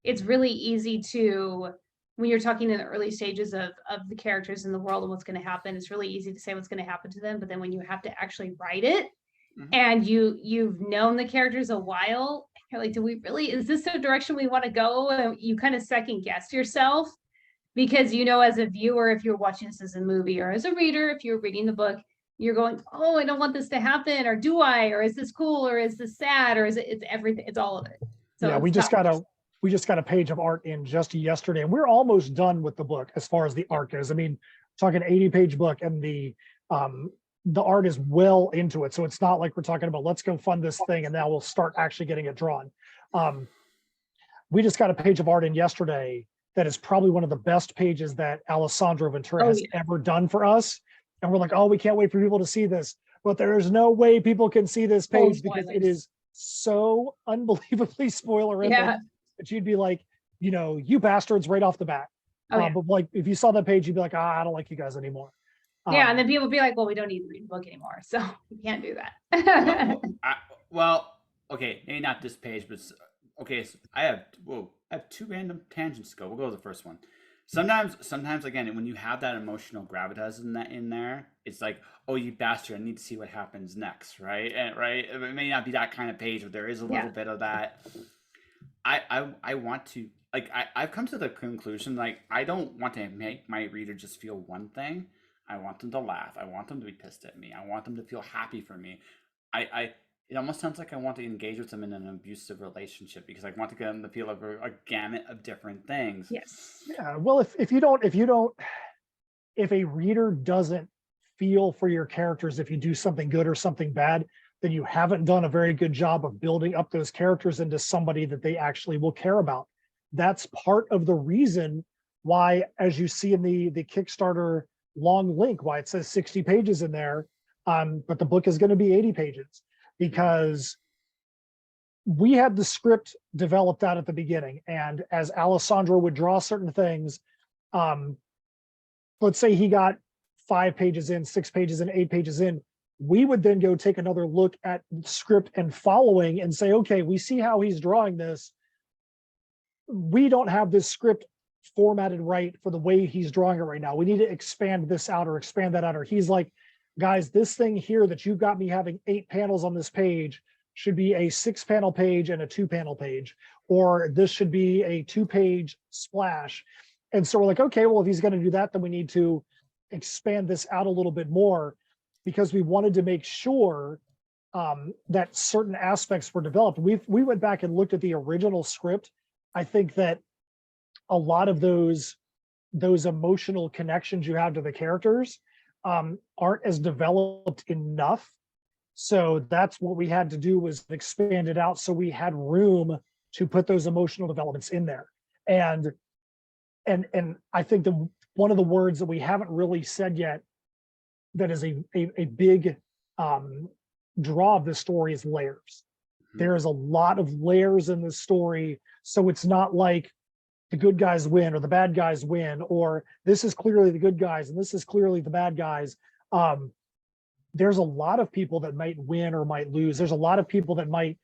it's really easy to when you're talking in the early stages of the characters in the world and what's going to happen, it's really easy to say what's going to happen to them. But then when you have to actually write it, and you've known the characters a while, you're like, do we really, is this the direction we want to go? And you kind of second guess yourself, because as a viewer, if you're watching this as a movie, or as a reader, if you're reading the book, you're going, oh, I don't want this to happen, or do I, or is this cool, or is this sad, or is it's everything, it's all of it. So
yeah, we just got a page of art in just yesterday, and we're almost done with the book as far as the art goes. I mean, talking 80-page book, and the art is well into it. So it's not like we're talking about, let's go fund this thing and now we'll start actually getting it drawn. We just got a page of art in yesterday that is probably one of the best pages that Alessandro Ventura has ever done for us. And we're like, oh, we can't wait for people to see this. But there is no way people can see this page because it is so unbelievably spoilerific that you'd be like, you bastards right off the bat. But like, if you saw that page, you'd be like, I don't like you guys anymore.
Yeah, and then people would be like, well, we don't need to read the book anymore, so we can't do that.
Okay, maybe not this page, but okay, so I have two random tangents to go. We'll go to the first one. Sometimes again, when you have that emotional gravitas in there, it's like, oh, you bastard, I need to see what happens next, right? And right, it may not be that kind of page, but there is a little bit of that. I want to, like, I've come to the conclusion, like, I don't want to make my reader just feel one thing. I want them to laugh. I want them to be pissed at me. I want them to feel happy for me. It almost sounds like I want to engage with them in an abusive relationship, because I want to get them to feel a gamut of different things.
Yes.
Yeah. Well, if a reader doesn't feel for your characters, if you do something good or something bad, then you haven't done a very good job of building up those characters into somebody that they actually will care about. That's part of the reason why, as you see in the Kickstarter long link, why it says 60 pages in there, but the book is going to be 80 pages, because we had the script developed out at the beginning, and as Alessandro would draw certain things, let's say he got 5 pages in, 6 pages in, 8 pages in, we would then go take another look at the script and following and say, okay, we see how he's drawing this. We don't have this script formatted right for the way he's drawing it right now. We need to expand this out or expand that out. Or he's like, guys, this thing here that you've got me having 8 panels on this page should be a 6-panel page and a 2-panel page, or this should be a 2-page splash. And so we're like, okay, well, if he's going to do that, then we need to expand this out a little bit more, because we wanted to make sure that certain aspects were developed. We went back and looked at the original script. I think that a lot of those emotional connections you have to the characters aren't as developed enough. So that's what we had to do, was expand it out so we had room to put those emotional developments in there. And I think one of the words that we haven't really said yet that is a big draw of this story is layers. There is a lot of layers in this story. So it's not like the good guys win or the bad guys win, or this is clearly the good guys and this is clearly the bad guys. There's a lot of people that might win or might lose. There's a lot of people that might,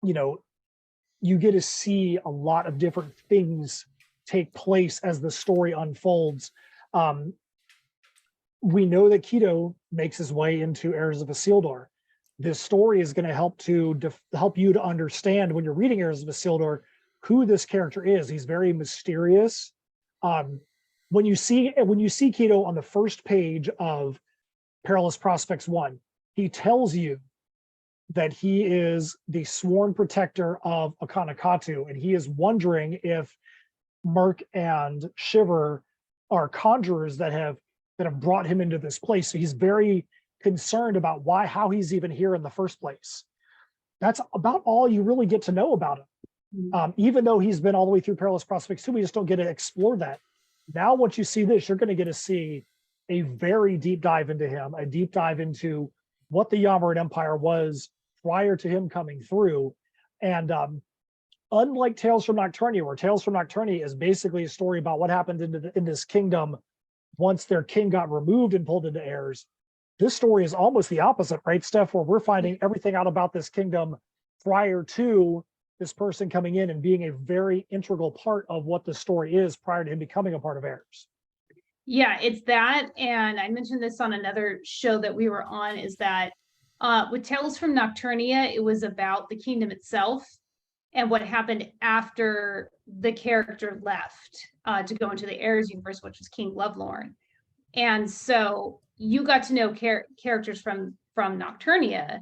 you get to see a lot of different things take place as the story unfolds. We know that Qido makes his way into Heirs of Isildur. This story is going to help you to understand, when you're reading Heirs of Isildur, who this character is. He's very mysterious. When you see Qido on the first page of Perilous Prospects 1, he tells you that he is the sworn protector of Akanakatu, and he is wondering if Merc and Shiver are conjurers that have brought him into this place. So he's very concerned about how he's even here in the first place. That's about all you really get to know about him. Even though he's been all the way through Perilous Prospects 2, we just don't get to explore that. Now, once you see this, you're going to get to see a very deep dive into him, a deep dive into what the Yamaran Empire was prior to him coming through. And unlike Tales from Nocturnia, where Tales from Nocturnia is basically a story about what happened in this kingdom once their king got removed and pulled into heirs, this story is almost the opposite, right, Steph? Where we're finding everything out about this kingdom prior to this person coming in and being a very integral part of what the story is prior to him becoming a part of Heirs.
Yeah, it's that. And I mentioned this on another show that we were on, is that with Tales from Nocturnia, it was about the kingdom itself and what happened after the character left to go into the Heirs universe, which was King Lovelorn. And so you got to know characters from Nocturnia.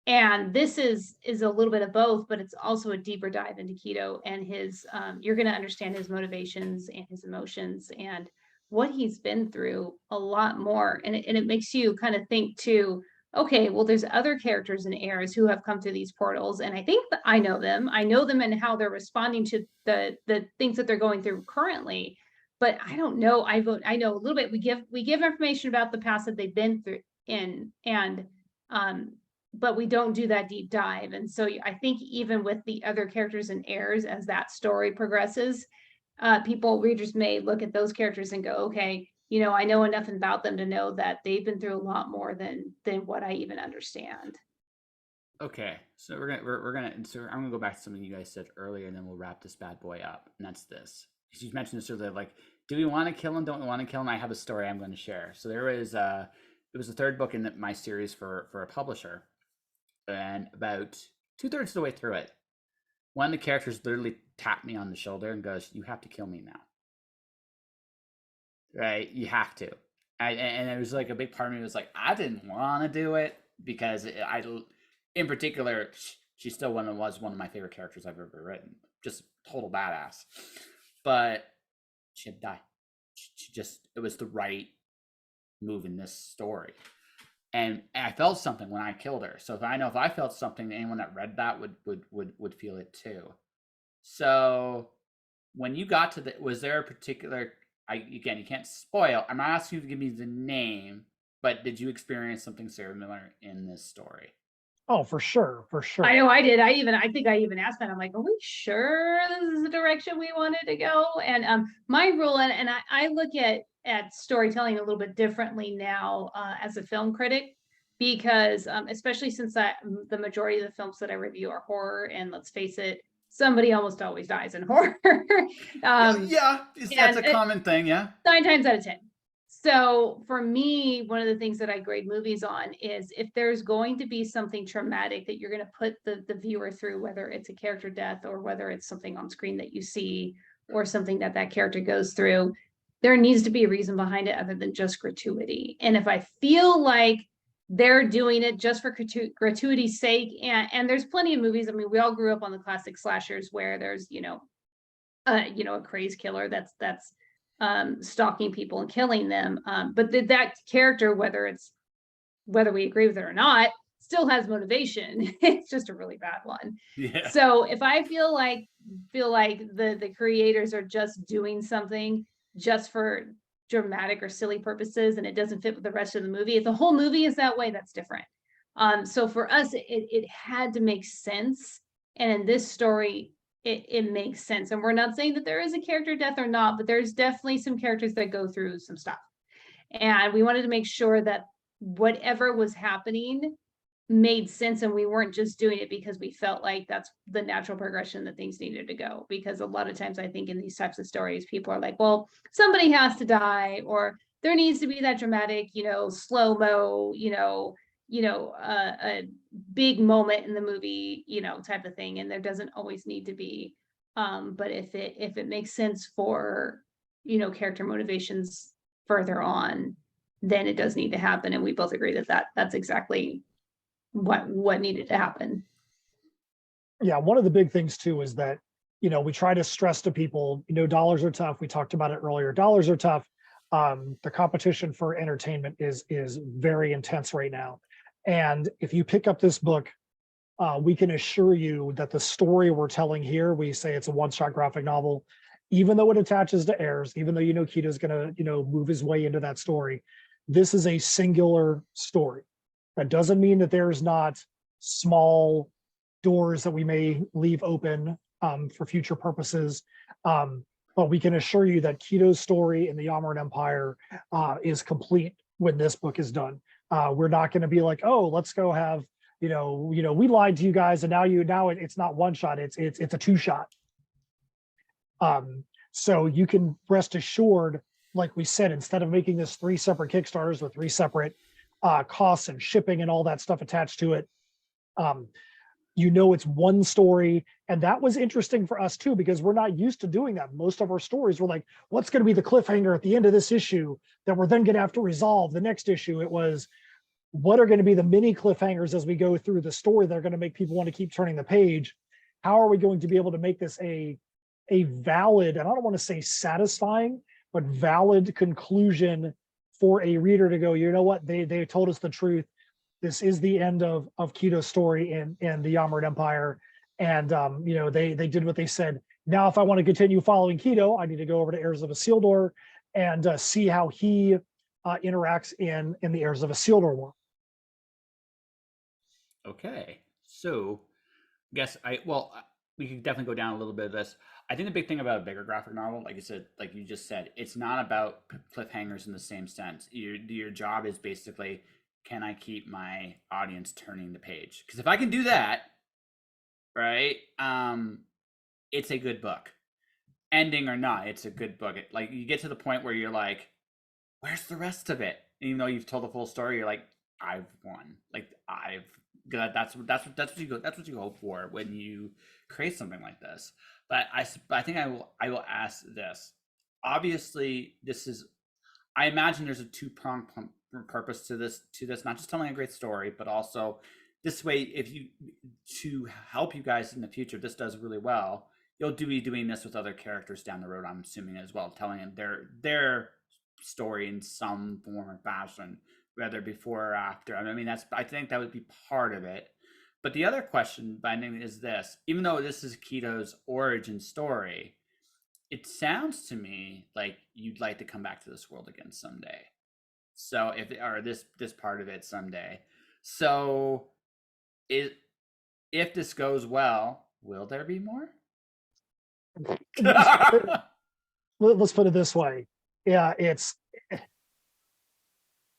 And this is a little bit of both, but it's also a deeper dive into Qido and his you're going to understand his motivations and his emotions and what he's been through a lot more. And it makes you kind of think too, okay, well, there's other characters in Heirs who have come through these portals, and I think that I know them and how they're responding to the things that they're going through currently. But I don't know. I know a little bit. We give information about the past that they've been through and but we don't do that deep dive. And so I think even with the other characters in Heirs, as that story progresses, readers may look at those characters and go, okay, I know enough about them to know that they've been through a lot more than what I even understand.
Okay, so so I'm gonna go back to something you guys said earlier, and then we'll wrap this bad boy up. And that's this. You mentioned this earlier, like, do we want to kill him? Don't we want to kill him? I have a story I'm going to share. So there was it was the third book in my series for a publisher, and about 2/3 of the way through it, one of the characters literally tapped me on the shoulder and goes, "You have to kill me now." Right? You have to. And it was like a big part of me was like, I didn't want to do it because in particular, she still was one of my favorite characters I've ever written. Just total badass. But she had to die. It was the right move in this story. And I felt something when I killed her. So if I felt something, anyone that read that would feel it too. So when you got to was there a particular, again, you can't spoil. I'm not asking you to give me the name, but did you experience something similar in this story?
Oh, for sure.
I know I did. I think I even asked that. I'm like, are we sure this is the direction we wanted to go? And my rule, and I look at storytelling a little bit differently now as a film critic, because especially since the majority of the films that I review are horror, and let's face it, somebody almost always dies in horror.
That's a common thing. Yeah,
9 times out of 10. So for me, one of the things that I grade movies on is if there's going to be something traumatic that you're going to put the viewer through, whether it's a character death or whether it's something on screen that you see or something that character goes through, there needs to be a reason behind it other than just gratuity. And if I feel like they're doing it just for gratuity's sake, and there's plenty of movies. I mean, we all grew up on the classic slashers where there's, a crazed killer that's stalking people and killing them. But that character, whether we agree with it or not, still has motivation. It's just a really bad one.
Yeah.
So if I feel like the creators are just doing something just for dramatic or silly purposes and it doesn't fit with the rest of the movie, if the whole movie is that way, that's different. So for us, it had to make sense. And in this story, it makes sense. And we're not saying that there is a character death or not, but there's definitely some characters that go through some stuff. And we wanted to make sure that whatever was happening made sense, and we weren't just doing it because we felt like that's the natural progression that things needed to go. Because a lot of times I think in these types of stories, people are like, well, somebody has to die, or there needs to be that dramatic, slow-mo, a big moment in the movie, type of thing. And there doesn't always need to be. But if it makes sense for, character motivations further on, then it does need to happen. And we both agree that that's exactly what needed to happen.
Yeah, one of the big things too is that, we try to stress to people, dollars are tough. We talked about it earlier. Dollars are tough. The competition for entertainment is very intense right now. And if you pick up this book, we can assure you that the story we're telling here, we say it's a one-shot graphic novel, even though it attaches to Heirs, even though Qido's going to move his way into that story. This is a singular story. That doesn't mean that there's not small doors that we may leave open for future purposes. But we can assure you that Qido's story in the Yamaran Empire is complete when this book is done. We're not going to be like, oh, let's go have we lied to you guys, and now it's not one shot, it's a 2-shot. So you can rest assured, like we said, instead of making this 3 separate Kickstarters with 3 separate costs and shipping and all that stuff attached to it, it's one story. And that was interesting for us too, because we're not used to doing that. Most of our stories were like, what's going to be the cliffhanger at the end of this issue that we're then going to have to resolve the next issue? It was, what are going to be the mini cliffhangers as we go through the story that are going to make people want to keep turning the page? How are we going to be able to make this a valid, and I don't want to say satisfying, but valid conclusion for a reader to go, you know what, they told us the truth. This is the end of Qido's story in the Yammer Empire. And they did what they said. Now, if I want to continue following Qido, I need to go over to Heirs of Isildur and see how he interacts in the Heirs of Isildur war.
Okay, so I guess we could definitely go down a little bit of this. I think the big thing about a bigger graphic novel, like you just said, it's not about cliffhangers in the same sense. Your job is basically, can I keep my audience turning the page? Because if I can do that, right, it's a good book. Ending or not, it's a good book. Like, you get to the point where you're like, where's the rest of it? And even though you've told the full story, you're like, I've won. Like, that's what you hope for when you create something like this. But I think I will ask this. Obviously, I imagine there's a 2-pronged purpose to this, not just telling a great story, but also this way, to help you guys in the future, if this does really well, you'll be doing this with other characters down the road, I'm assuming, as well, telling them their story in some form or fashion, whether before or after. I mean, I think that would be part of it. But the other question, Binding, is this: even though this is Qido's origin story, it sounds to me like you'd like to come back to this world again someday. So this part of it someday. So if this goes well, will there be more?
Let's put it this way. Yeah,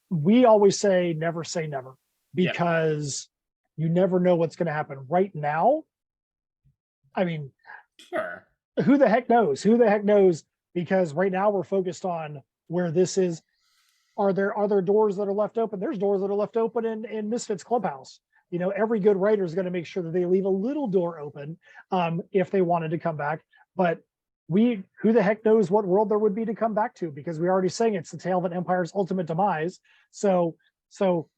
we always say never because you never know what's going to happen. Right now, I mean,
sure.
Who the heck knows? Because right now we're focused on where this is. Are there doors that are left open? There's doors that are left open in Misfits Clubhouse. Every good writer is going to make sure that they leave a little door open if they wanted to come back. But who the heck knows what world there would be to come back to, because we're already saying it's the tale of an empire's ultimate demise. So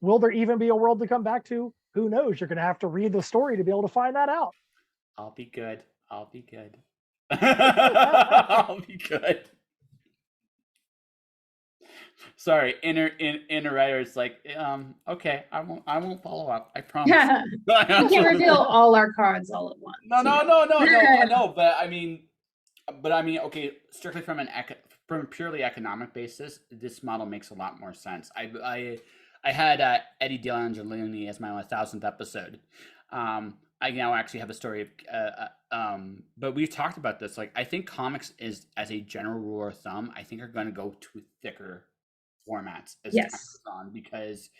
will there even be a world to come back to? Who knows? You're going to have to read the story to be able to find that out.
I'll be good. I'll be good. Sorry, inner writer. It's like, okay, I won't follow up. I promise.
We can't reveal all our cards all at once.
No. I know, but I mean, okay, strictly from a purely economic basis, this model makes a lot more sense. I had Eddie DeAngelini as my 1000th episode. I now actually have a story of, but we've talked about this. Like, I think comics is, as a general rule of thumb, I think are going to go to thicker formats as time goes on, because,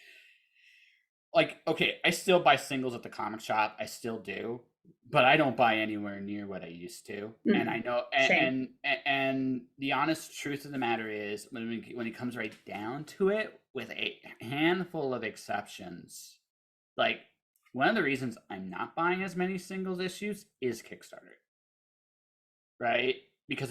like, okay, I still buy singles at the comic shop. I still do, but I don't buy anywhere near what I used to. And I know, and the honest truth of the matter is, when it comes right down to it, with a handful of exceptions, like, one of the reasons I'm not buying as many singles issues is Kickstarter, right? Because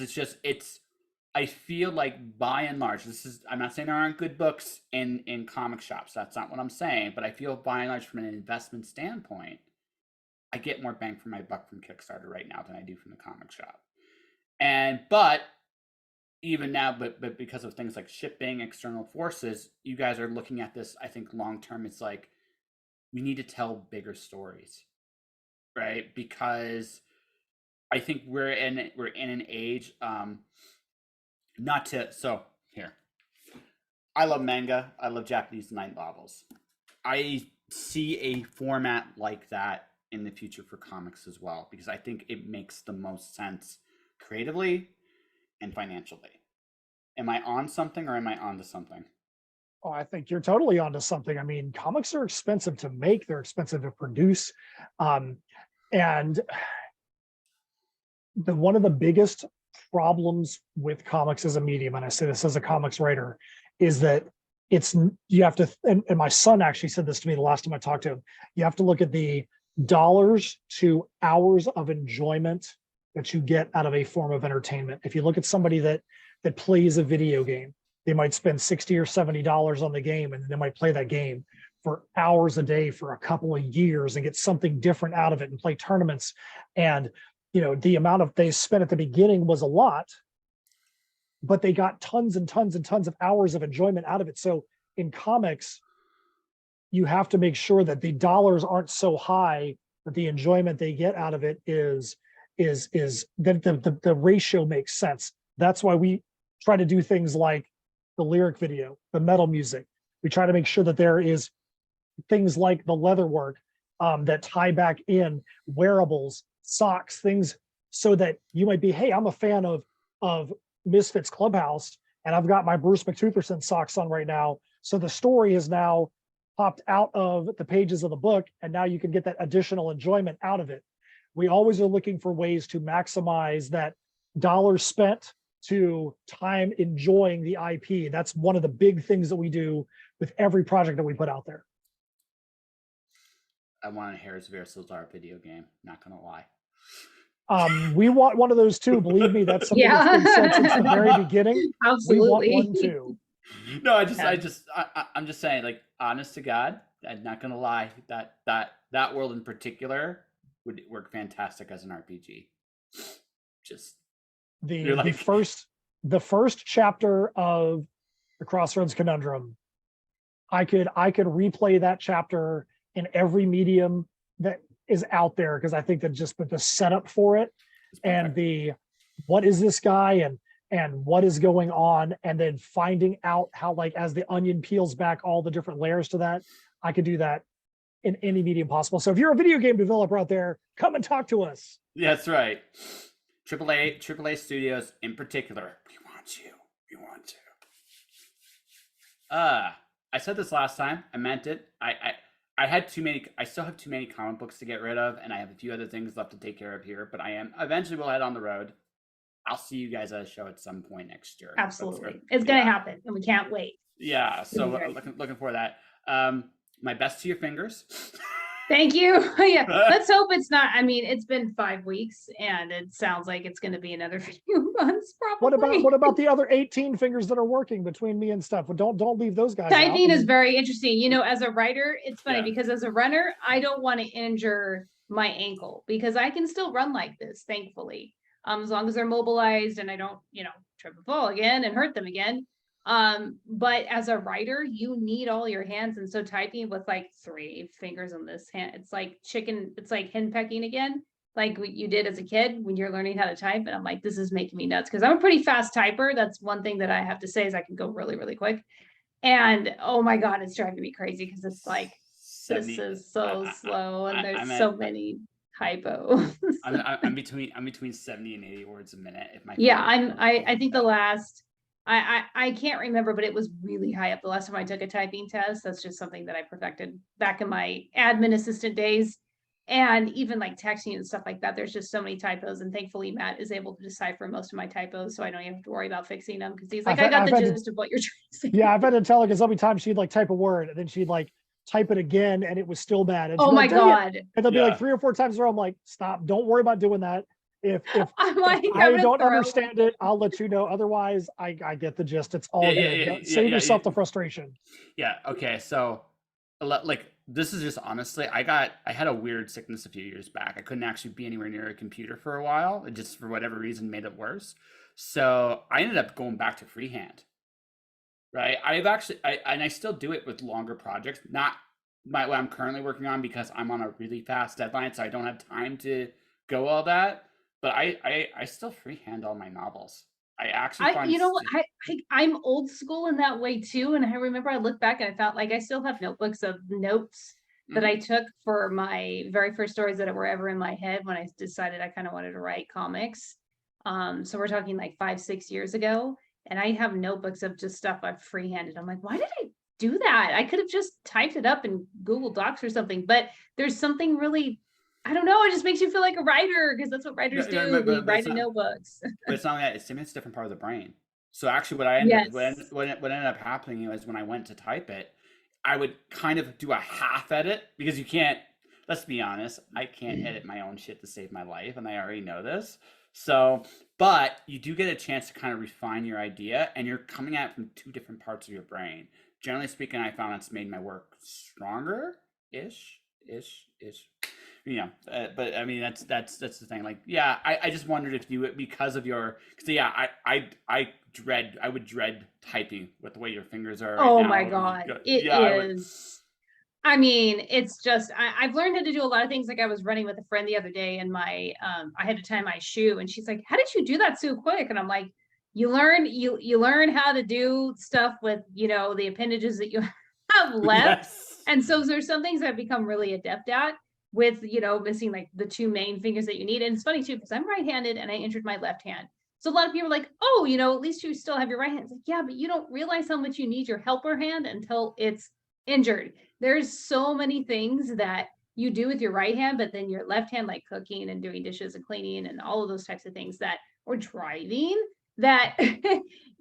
I feel like, by and large, I'm not saying there aren't good books in comic shops. That's not what I'm saying. But I feel, by and large, from an investment standpoint, I get more bang for my buck from Kickstarter right now than I do from the comic shop. But even now, but because of things like shipping, external forces, you guys are looking at this, I think, long term. It's like, we need to tell bigger stories, right? Because I think we're in an age, here, I love manga. I love Japanese light novels. I see a format like that in the future for comics as well, because I think it makes the most sense creatively and financially. Am I on something, or am I onto something?
Oh, I think you're totally onto something. I mean, comics are expensive to make, they're expensive to produce. And one of the biggest problems with comics as a medium, and I say this as a comics writer, is that you have to, and my son actually said this to me the last time I talked to him, you have to look at the dollars to hours of enjoyment that you get out of a form of entertainment. If you look at somebody that plays a video game, they might spend $60 or $70 on the game, and they might play that game for hours a day for a couple of years and get something different out of it and play tournaments. And the amount of they spent at the beginning was a lot, but they got tons and tons and tons of hours of enjoyment out of it. So in comics, you have to make sure that the dollars aren't so high that the enjoyment they get out of it is that the ratio makes sense. That's why we try to do things like the lyric video, the metal music. We try to make sure that there is things like the leather work that tie back in, wearables, socks, things, so that you might be, hey, I'm a fan of Misfits Clubhouse, and I've got my Bruce McTutherson socks on right now. So the story is now popped out of the pages of the book, and now you can get that additional enjoyment out of it. We always are looking for ways to maximize that dollars spent to time enjoying the IP. That's one of the big things that we do with every project that we put out there.
I want a Harris versus our video game, not gonna lie.
We want one of those too. Believe me, that's something that's been said since the very beginning.
Absolutely.
We want one too.
No, I'm just saying, like, honest to God, I'm not gonna lie, that world in particular would work fantastic as an RPG. Just
the first chapter of the Crossroads Conundrum, I could replay that chapter in every medium that is out there, because I think that just the setup for it and the what is this guy and what is going on, and then finding out how, like, as the onion peels back all the different layers to that, I could do that in any medium possible. So if you're a video game developer out there, come and talk to us.
That's right. AAA studios in particular, we want you. I said this last time. I meant it. I had too many. I still have too many comic books to get rid of, and I have a few other things left to take care of here. But eventually we'll head on the road. I'll see you guys at a show at some point next year.
Absolutely, it's gonna happen, and we can't wait.
Yeah, so looking for that. My best to your fingers.
Thank you. Yeah, let's hope it's not. I mean, it's been 5 weeks, and it sounds like it's going to be another few months, probably.
What about the other 18 fingers that are working between me and Steph? Don't leave those guys
Typing
out.
is very interesting. As a writer, it's funny because as a runner, I don't want to injure my ankle because I can still run like this, thankfully, as long as they're mobilized and I don't, trip and fall again and hurt them again. But as a writer, you need all your hands, and so typing with like 3 fingers on this hand, it's like henpecking again, like what you did as a kid when you're learning how to type. And I'm like, this is making me nuts because I'm a pretty fast typer. That's one thing that I have to say is I can go really, really quick. And oh my God, it's driving me crazy because it's like 70, this is so slow and there's so many typos.
I'm between 70 and 80 words a minute.
I think the last. I can't remember, but it was really high up the last time I took a typing test. That's just something that I perfected back in my admin assistant days. And even like texting and stuff like that, there's just so many typos. And thankfully, Matt is able to decipher most of my typos, so I don't even have to worry about fixing them because he's like, I got the gist of what you're trying to say.
Yeah, I've had to tell her because so many times she'd like type a word and then she'd like type it again and it was still bad. And
oh my God.
And there'll be like 3 or 4 times in a row. I'm like, stop, don't worry about doing that. If
I'm like,
if I don't understand it, I'll let you know. Otherwise, I get the gist. It's all good. Save yourself the frustration.
Yeah. Okay. So, like, this is just honestly, I had a weird sickness a few years back. I couldn't actually be anywhere near a computer for a while. It just, for whatever reason, made it worse. So I ended up going back to freehand. Right. I still do it with longer projects. Not what I'm currently working on because I'm on a really fast deadline, so I don't have time to go all that. But I still freehand all my novels. I actually find
I'm old school in that way too. And I remember I looked back and I felt like I still have notebooks of notes that I took for my very first stories that were ever in my head when I decided I kind of wanted to write comics. So we're talking like 5-6 years ago. And I have notebooks of just stuff I've freehanded. I'm like, why did I do that. I could have just typed it up in Google Docs or something, but there's something really, I don't know, it just makes you feel like a writer, because that's what writers do. We write in notebooks.
But it's not that, it's a different part of the brain. So actually what I
Yes.
what ended up happening was when I went to type it, I would kind of do a half edit, because you can't, let's be honest, I can't edit my own shit to save my life, and I already know this. So, but you do get a chance to kind of refine your idea, and you're coming at it from two different parts of your brain. Generally speaking, I found it's made my work stronger ish. You know, but I mean, that's the thing. Like, yeah, I just wondered if you, because of your, because yeah, I would dread typing with the way your fingers are.
Oh
right
my
now.
God,
Yeah,
it is. I mean, it's just, I've learned how to do a lot of things. Like, I was running with a friend the other day, and I had to tie my shoe, and she's like, "How did you do that so quick?" And I'm like, you learn how to do stuff with, the appendages that you have left.
Yes.
And so there's some things I've become really adept at, with, missing like the two main fingers that you need. And it's funny too, because I'm right-handed and I injured my left hand. So a lot of people are like, "Oh, at least you still have your right hand." It's like, yeah, but you don't realize how much you need your helper hand until it's injured. There's so many things that you do with your right hand, but then your left hand, like cooking and doing dishes and cleaning and all of those types of things, that, or driving, that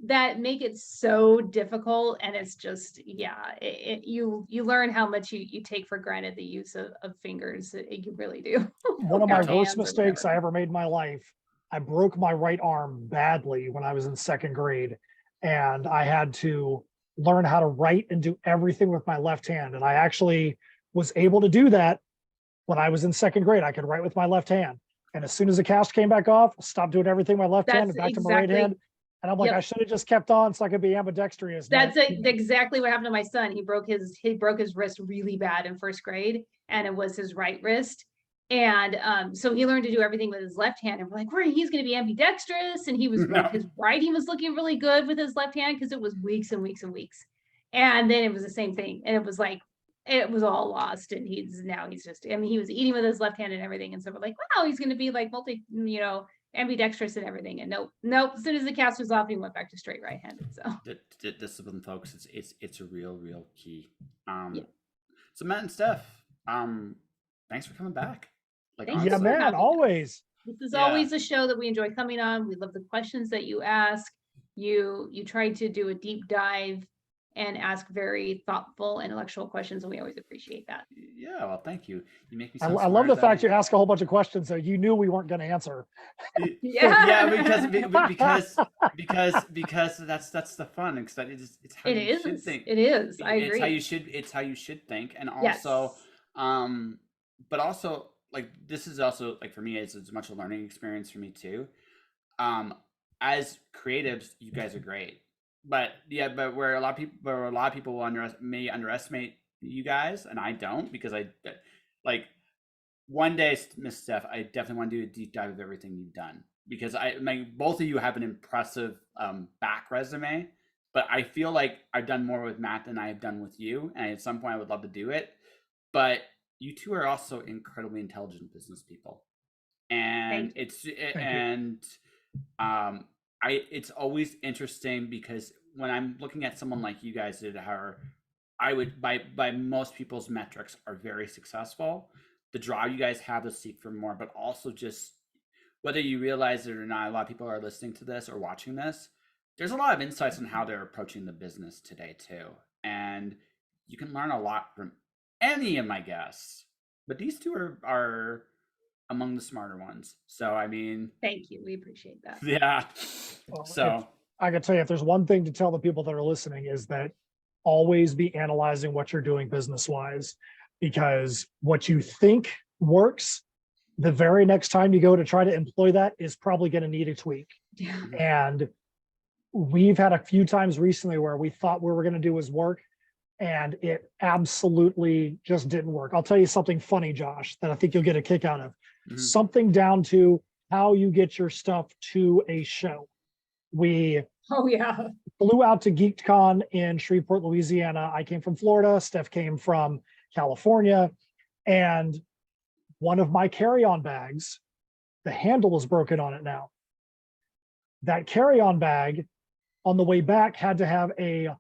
that make it so difficult. And it's just, yeah, you learn how much you take for granted the use of fingers. You really do.
One of my
Or
worst
hands or
mistakes
whatever.
I ever made in my life, I broke my right arm badly when I was in second grade, and I had to learn how to write and do everything with my left hand. And I actually was able to do that when I was in second grade. I could write with my left hand. And as soon as the cast came back off, stopped doing everything with my left hand
That's
and back to my right hand. And I'm like,
Yep.
I should have just kept on so I could be ambidextrous.
That's exactly what happened to my son. He broke his wrist really bad in first grade, and it was his right wrist. And so he learned to do everything with his left hand. And we're like, he's going to be ambidextrous. And he was like, his writing was looking really good with his left hand, because it was weeks and weeks and weeks. And then it was the same thing. And it was like, it was all lost. And he's just, I mean, he was eating with his left hand and everything. And so we're like, wow, he's going to be like ambidextrous and everything. And nope. As soon as the cast was off, he went back to straight right-handed. So
the discipline, folks, it's a real key.
Yeah.
So Matt and Steph, thanks for coming back. Like,
Thank you
yeah,
for
man,
having
always.
This is
Yeah.
always a show that we enjoy coming on. We love the questions that you ask. You try to do a deep dive and ask very thoughtful, intellectual questions, and we always appreciate that.
Yeah, well, thank you. You make me.
I
Sound
love the
smarter
fact you ask a whole bunch of questions that you knew we weren't going to answer.
Yeah.
because that's the fun. It's how
It
you should
is.
think.
It is. I agree.
It's how you should think, and
Yes.
also, but also, like, this is also, like, for me, it's as much a learning experience for me too. As creatives, you guys are great, but where a lot of people will may underestimate you guys, and I don't, because I, like, one day, Miss Steph, I definitely want to do a deep dive of everything you've done, because both of you have an impressive back resume, but I feel like I've done more with Matt than I have done with you, and at some point I would love to do it. But you two are also incredibly intelligent business people, and it's always interesting, because when I'm looking at someone like you guys that are, I would, by most people's metrics, are very successful. The drive you guys have to seek for more, but also, just whether you realize it or not, a lot of people are listening to this or watching this. There's a lot of insights on how they're approaching the business today too, and you can learn a lot from any of my guests. But these two are among the smarter ones. So I mean,
thank you. We appreciate that.
Yeah.
Well,
So
I can tell you, if there's one thing to tell the people that are listening, is that always be analyzing what you're doing business wise, because what you think works, the very next time you go to try to employ that is probably going to need a tweak.
Yeah.
And we've had a few times recently where we thought we were going to do his work, and it absolutely just didn't work. I'll tell you something funny, Josh, that I think you'll get a kick out of.
Mhm.
Something down to how you get your stuff to a show. We
Oh yeah.
flew out to GeekCon in Shreveport, Louisiana. I came from Florida. Steph came from California. And one of my carry-on bags, the handle was broken on it now. That carry-on bag on the way back had to have a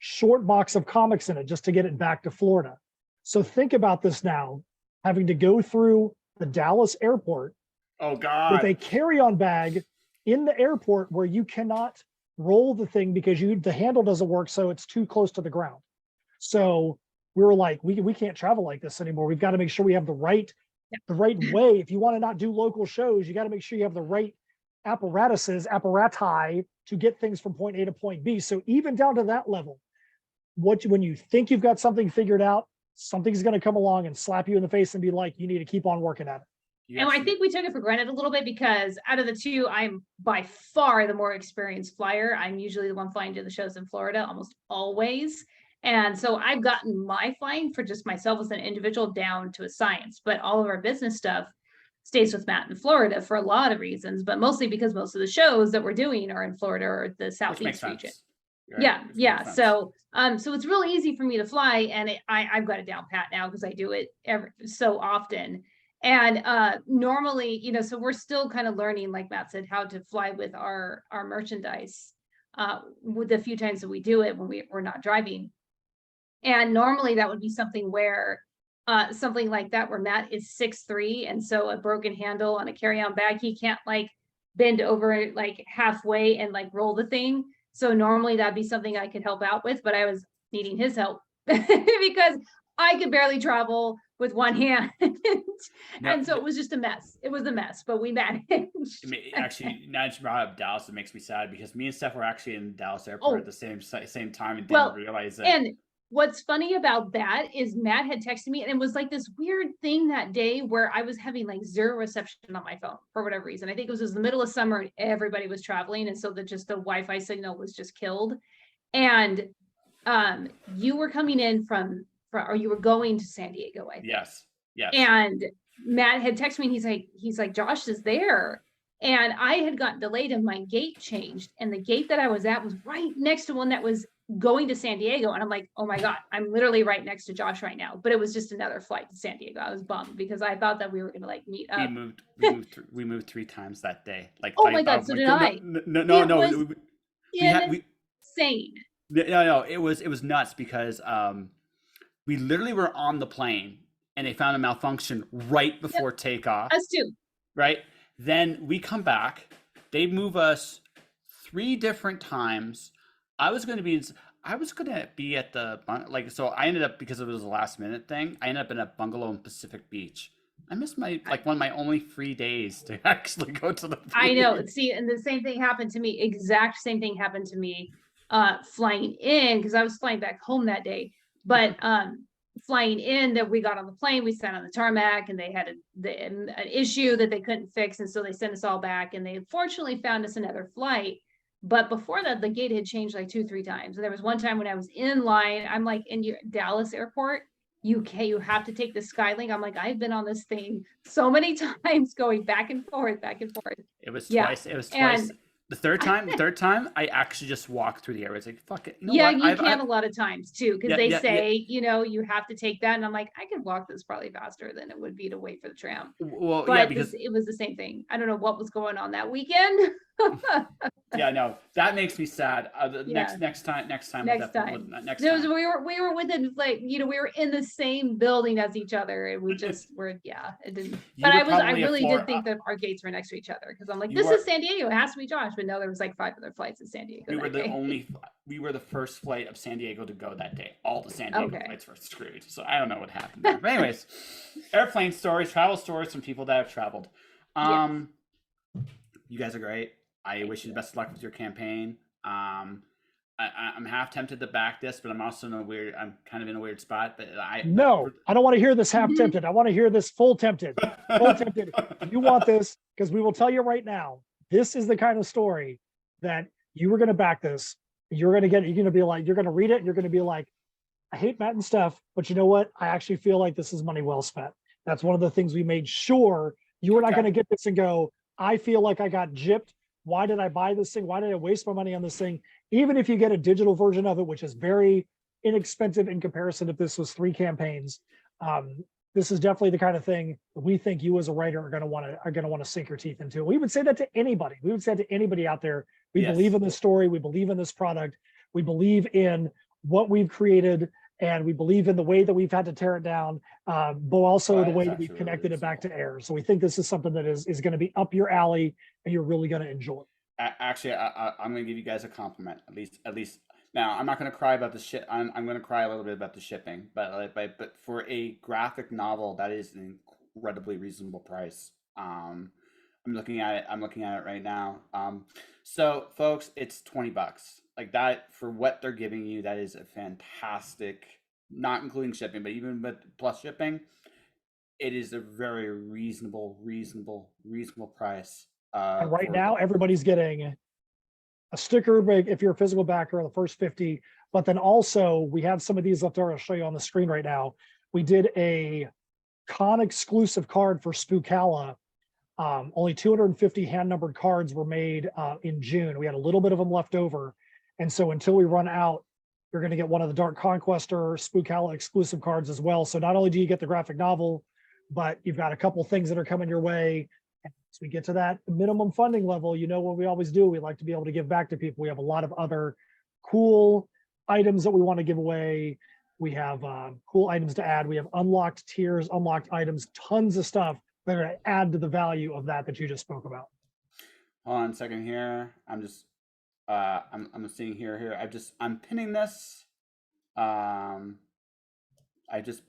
short box of comics in it just to get it back to Florida. So think about this now, having to go through the Dallas airport
Oh God.
with a carry-on bag in the airport where you cannot roll the thing because the handle doesn't work, so it's too close to the ground. So we were like, we can't travel like this anymore. We've got to make sure we have the right way. If you want to not do local shows, you got to make sure you have the right apparati to get things from point A to point B. So even down to that level, when you think you've got something figured out, something's going to come along and slap you in the face and be like, you need to keep on working at it.
And I think we took it for granted a little bit because out of the two, I'm by far the more experienced flyer. I'm usually the one flying to the shows in Florida almost always. And so I've gotten my flying for just myself as an individual down to a science, but all of our business stuff stays with Matt in Florida for a lot of reasons, but mostly because most of the shows that we're doing are in Florida or the Southeast region. Right? Yeah. So it's really easy for me to fly, and I've got it down pat now because I do it so often. And normally, so we're still kind of learning, like Matt said, how to fly with our merchandise with the few times that we do it when we're not driving. And normally that would be something where something like that where Matt is 6'3", and so a broken handle on a carry-on bag, he can't like bend over like halfway and like roll the thing. So normally that'd be something I could help out with, but I was needing his help because I could barely travel with one hand. And so it was just a mess. It was a mess, but we managed.
Actually, now that you brought up Dallas, it makes me sad because me and Steph were actually in Dallas airport at the same time and didn't realize it.
And what's funny about that is Matt had texted me, and it was like this weird thing that day where I was having like zero reception on my phone for whatever reason. I think it was the middle of summer and everybody was traveling, and so the Wi-Fi signal was just killed. And you were coming in or you were going to San Diego, I think.
Yes.
And Matt had texted me, and he's like, Josh is there. And I had gotten delayed and my gate changed, and the gate that I was at was right next to one that was going to San Diego. And I'm like, oh my God, I'm literally right next to Josh right now. But it was just another flight to San Diego. I was bummed because I thought that we were going to like meet up.
We moved 3 times that day. Like,
oh my God, so did I.
No.
Insane.
No, it was nuts because we literally were on the plane and they found a malfunction right before takeoff.
Us too.
Right? Then we come back. They move us 3 different times. I was going to be at the, like, so I ended up, because it was a last minute thing, I ended up in a bungalow in Pacific Beach. I missed one of my only free days to actually go to the beach.
I know. See, and the same thing happened to me. Exact same thing happened to me flying in, because I was flying back home that day. But flying in, that we got on the plane, we sat on the tarmac, and they had an issue that they couldn't fix, and so they sent us all back, and they fortunately found us another flight. But before that, the gate had changed like 2-3 times. And there was one time when I was in line, I'm like, in your Dallas airport, you have to take the Skylink. I'm like, I've been on this thing so many times going back and forth.
It was twice. It was twice. And the third time, I actually just walked through the airways. Like, fuck it.
You can a lot of times too, because they say, you have to take that. And I'm like, I could walk this probably faster than it would be to wait for the tram.
Well,
but
yeah, because
it was the same thing. I don't know what was going on that weekend.
Yeah, no, that makes me sad. Next time.
We were within, like, we were in the same building as each other, and we just it didn't. But I really did think that our gates were next to each other, because I'm like, this is San Diego, it has to be Josh. But no, there was like 5 other flights to San Diego.
We were the first flight of San Diego to go that day. All the San Diego flights were screwed. So I don't know what happened there. But anyways, airplane stories, travel stories from people that have traveled. You guys are great. I wish you the best of luck with your campaign. I'm half tempted to back this, but I'm also I'm kind of in a weird spot. But I don't want to hear this half tempted. I want to hear this full tempted. Full tempted. You want this, because we will tell you right now, this is the kind of story that you were going to back this. You're going to be like, you're going to read it, and you're going to be like, I hate Matt and Steph, but you know what? I actually feel like this is money well spent. That's one of the things we made sure you were not going to get this and go, I feel like I got gypped. Why did I buy this thing? Why did I waste my money on this thing? Even if you get a digital version of it, which is very inexpensive in comparison if this was 3 campaigns, this is definitely the kind of thing we think you as a writer are going to want to sink your teeth into. We would say that to anybody. We would say to anybody out there, we believe in this story. We believe in this product. We believe in
what we've created, and we believe in the way that we've had to tear it down, but also
Well,
the
that
way
is
that we've
actually really
connected it back to
reasonable.
air. So we think this is something that is going to be up your alley, and you're really going to enjoy.
Actually, I'm going to give you guys a compliment. At least now, I'm not going to cry about the shit. I'm going to cry a little bit about the shipping, but for a graphic novel, that is an incredibly reasonable price. I'm looking at it. I'm looking at it right now. So folks, it's $20. Like that for what they're giving you. That is a fantastic, not including shipping, but even with plus shipping, it is a very reasonable price.
And right
For the
now, everybody's getting a sticker if you're a physical backer, the first 50. But then also, we have some of these left over. I'll show you on the screen right now. We did a con exclusive card for Spookala. Only 250 hand numbered cards were made in June. We had a little bit of them left over. And so until we run out, you're going to get one of the Dark Conquester Spookala exclusive cards as well. So not only do you get the graphic novel, but you've got a couple things that are coming your way. As we get to that minimum funding level, you know what we always do. We like to be able to give back to people. We have a lot of other cool items that we want to give away. We have cool items to add. We have unlocked tiers, unlocked items, tons of stuff that are to add to the value of that you just spoke about.
Hold on a second here. I'm just I'm seeing here. I'm pinning this. I just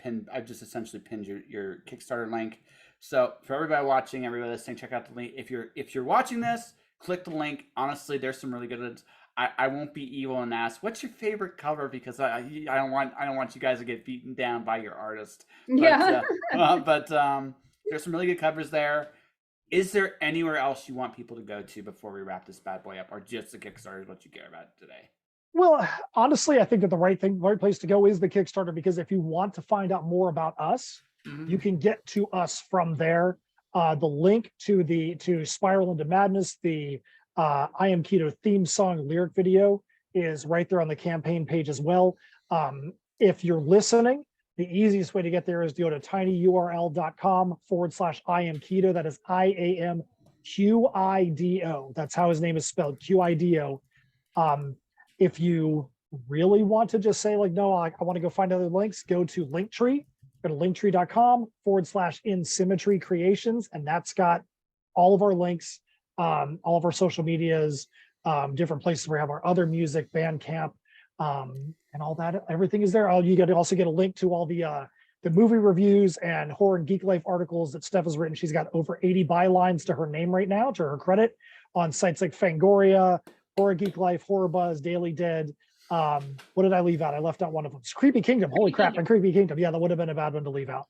essentially pinned your Kickstarter link. So for everybody watching, everybody listening, check out the link. If you're watching this, click the link. Honestly, there's some really good ones. I won't be evil and ask what's your favorite cover, because I don't want you guys to get beaten down by your artist. But,
Yeah.
but there's some really good covers there. Is there anywhere else you want people to go to before we wrap this bad boy up, or just the Kickstarter is what you care about today?
Well, honestly, I think that the right place to go is the Kickstarter, because if you want to find out more about us, you can get to us from there. The link to Spiral into Madness, the I Am Qido theme song lyric video is right there on the campaign page as well. If you're listening, the easiest way to get there is to go to tinyurl.com/I Am Qido. That is IAMQIDO. That's how his name is spelled, QIDO. If you really want to just say like, no, I want to go find other links, go to Linktree. Go to linktree.com/InSymmetry Creations, and that's got all of our links, all of our social medias, different places where we have our other music, Bandcamp, and all that. Everything is there. You got to also get a link to all the movie reviews and horror and geek life articles that Steph has written. She's got over 80 bylines to her name right now, to her credit, on sites like Fangoria, Horror Geek Life, Horror Buzz, Daily Dead. What did I leave out? I left out one of them. It's Creepy Kingdom. Holy crap! And Creepy Kingdom. Yeah, that would have been a bad one to leave out.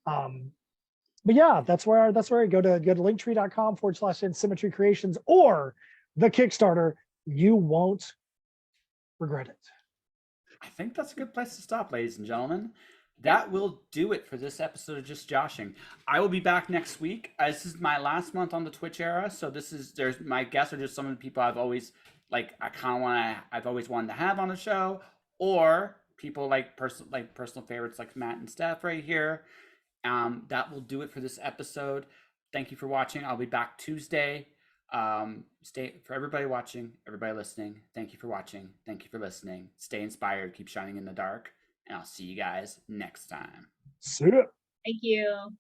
But yeah, that's where I go to linktree.com/InSymmetry Creations or the Kickstarter. You won't regret it.
I think that's a good place to stop, ladies and gentlemen. That will do it for this episode of Just Joshing. I will be back next week. This is my last month on the Twitch era, so there's my guests are just some of the people I've always I've always wanted to have on the show, or people like personal favorites like Matt and Steph right here. That will do it for this episode. Thank you for watching. I'll be back Tuesday. Stay for everybody watching, everybody listening. Thank you for watching. Thank you for listening. Stay inspired. Keep shining in the dark. And I'll see you guys next time.
See ya.
Thank you.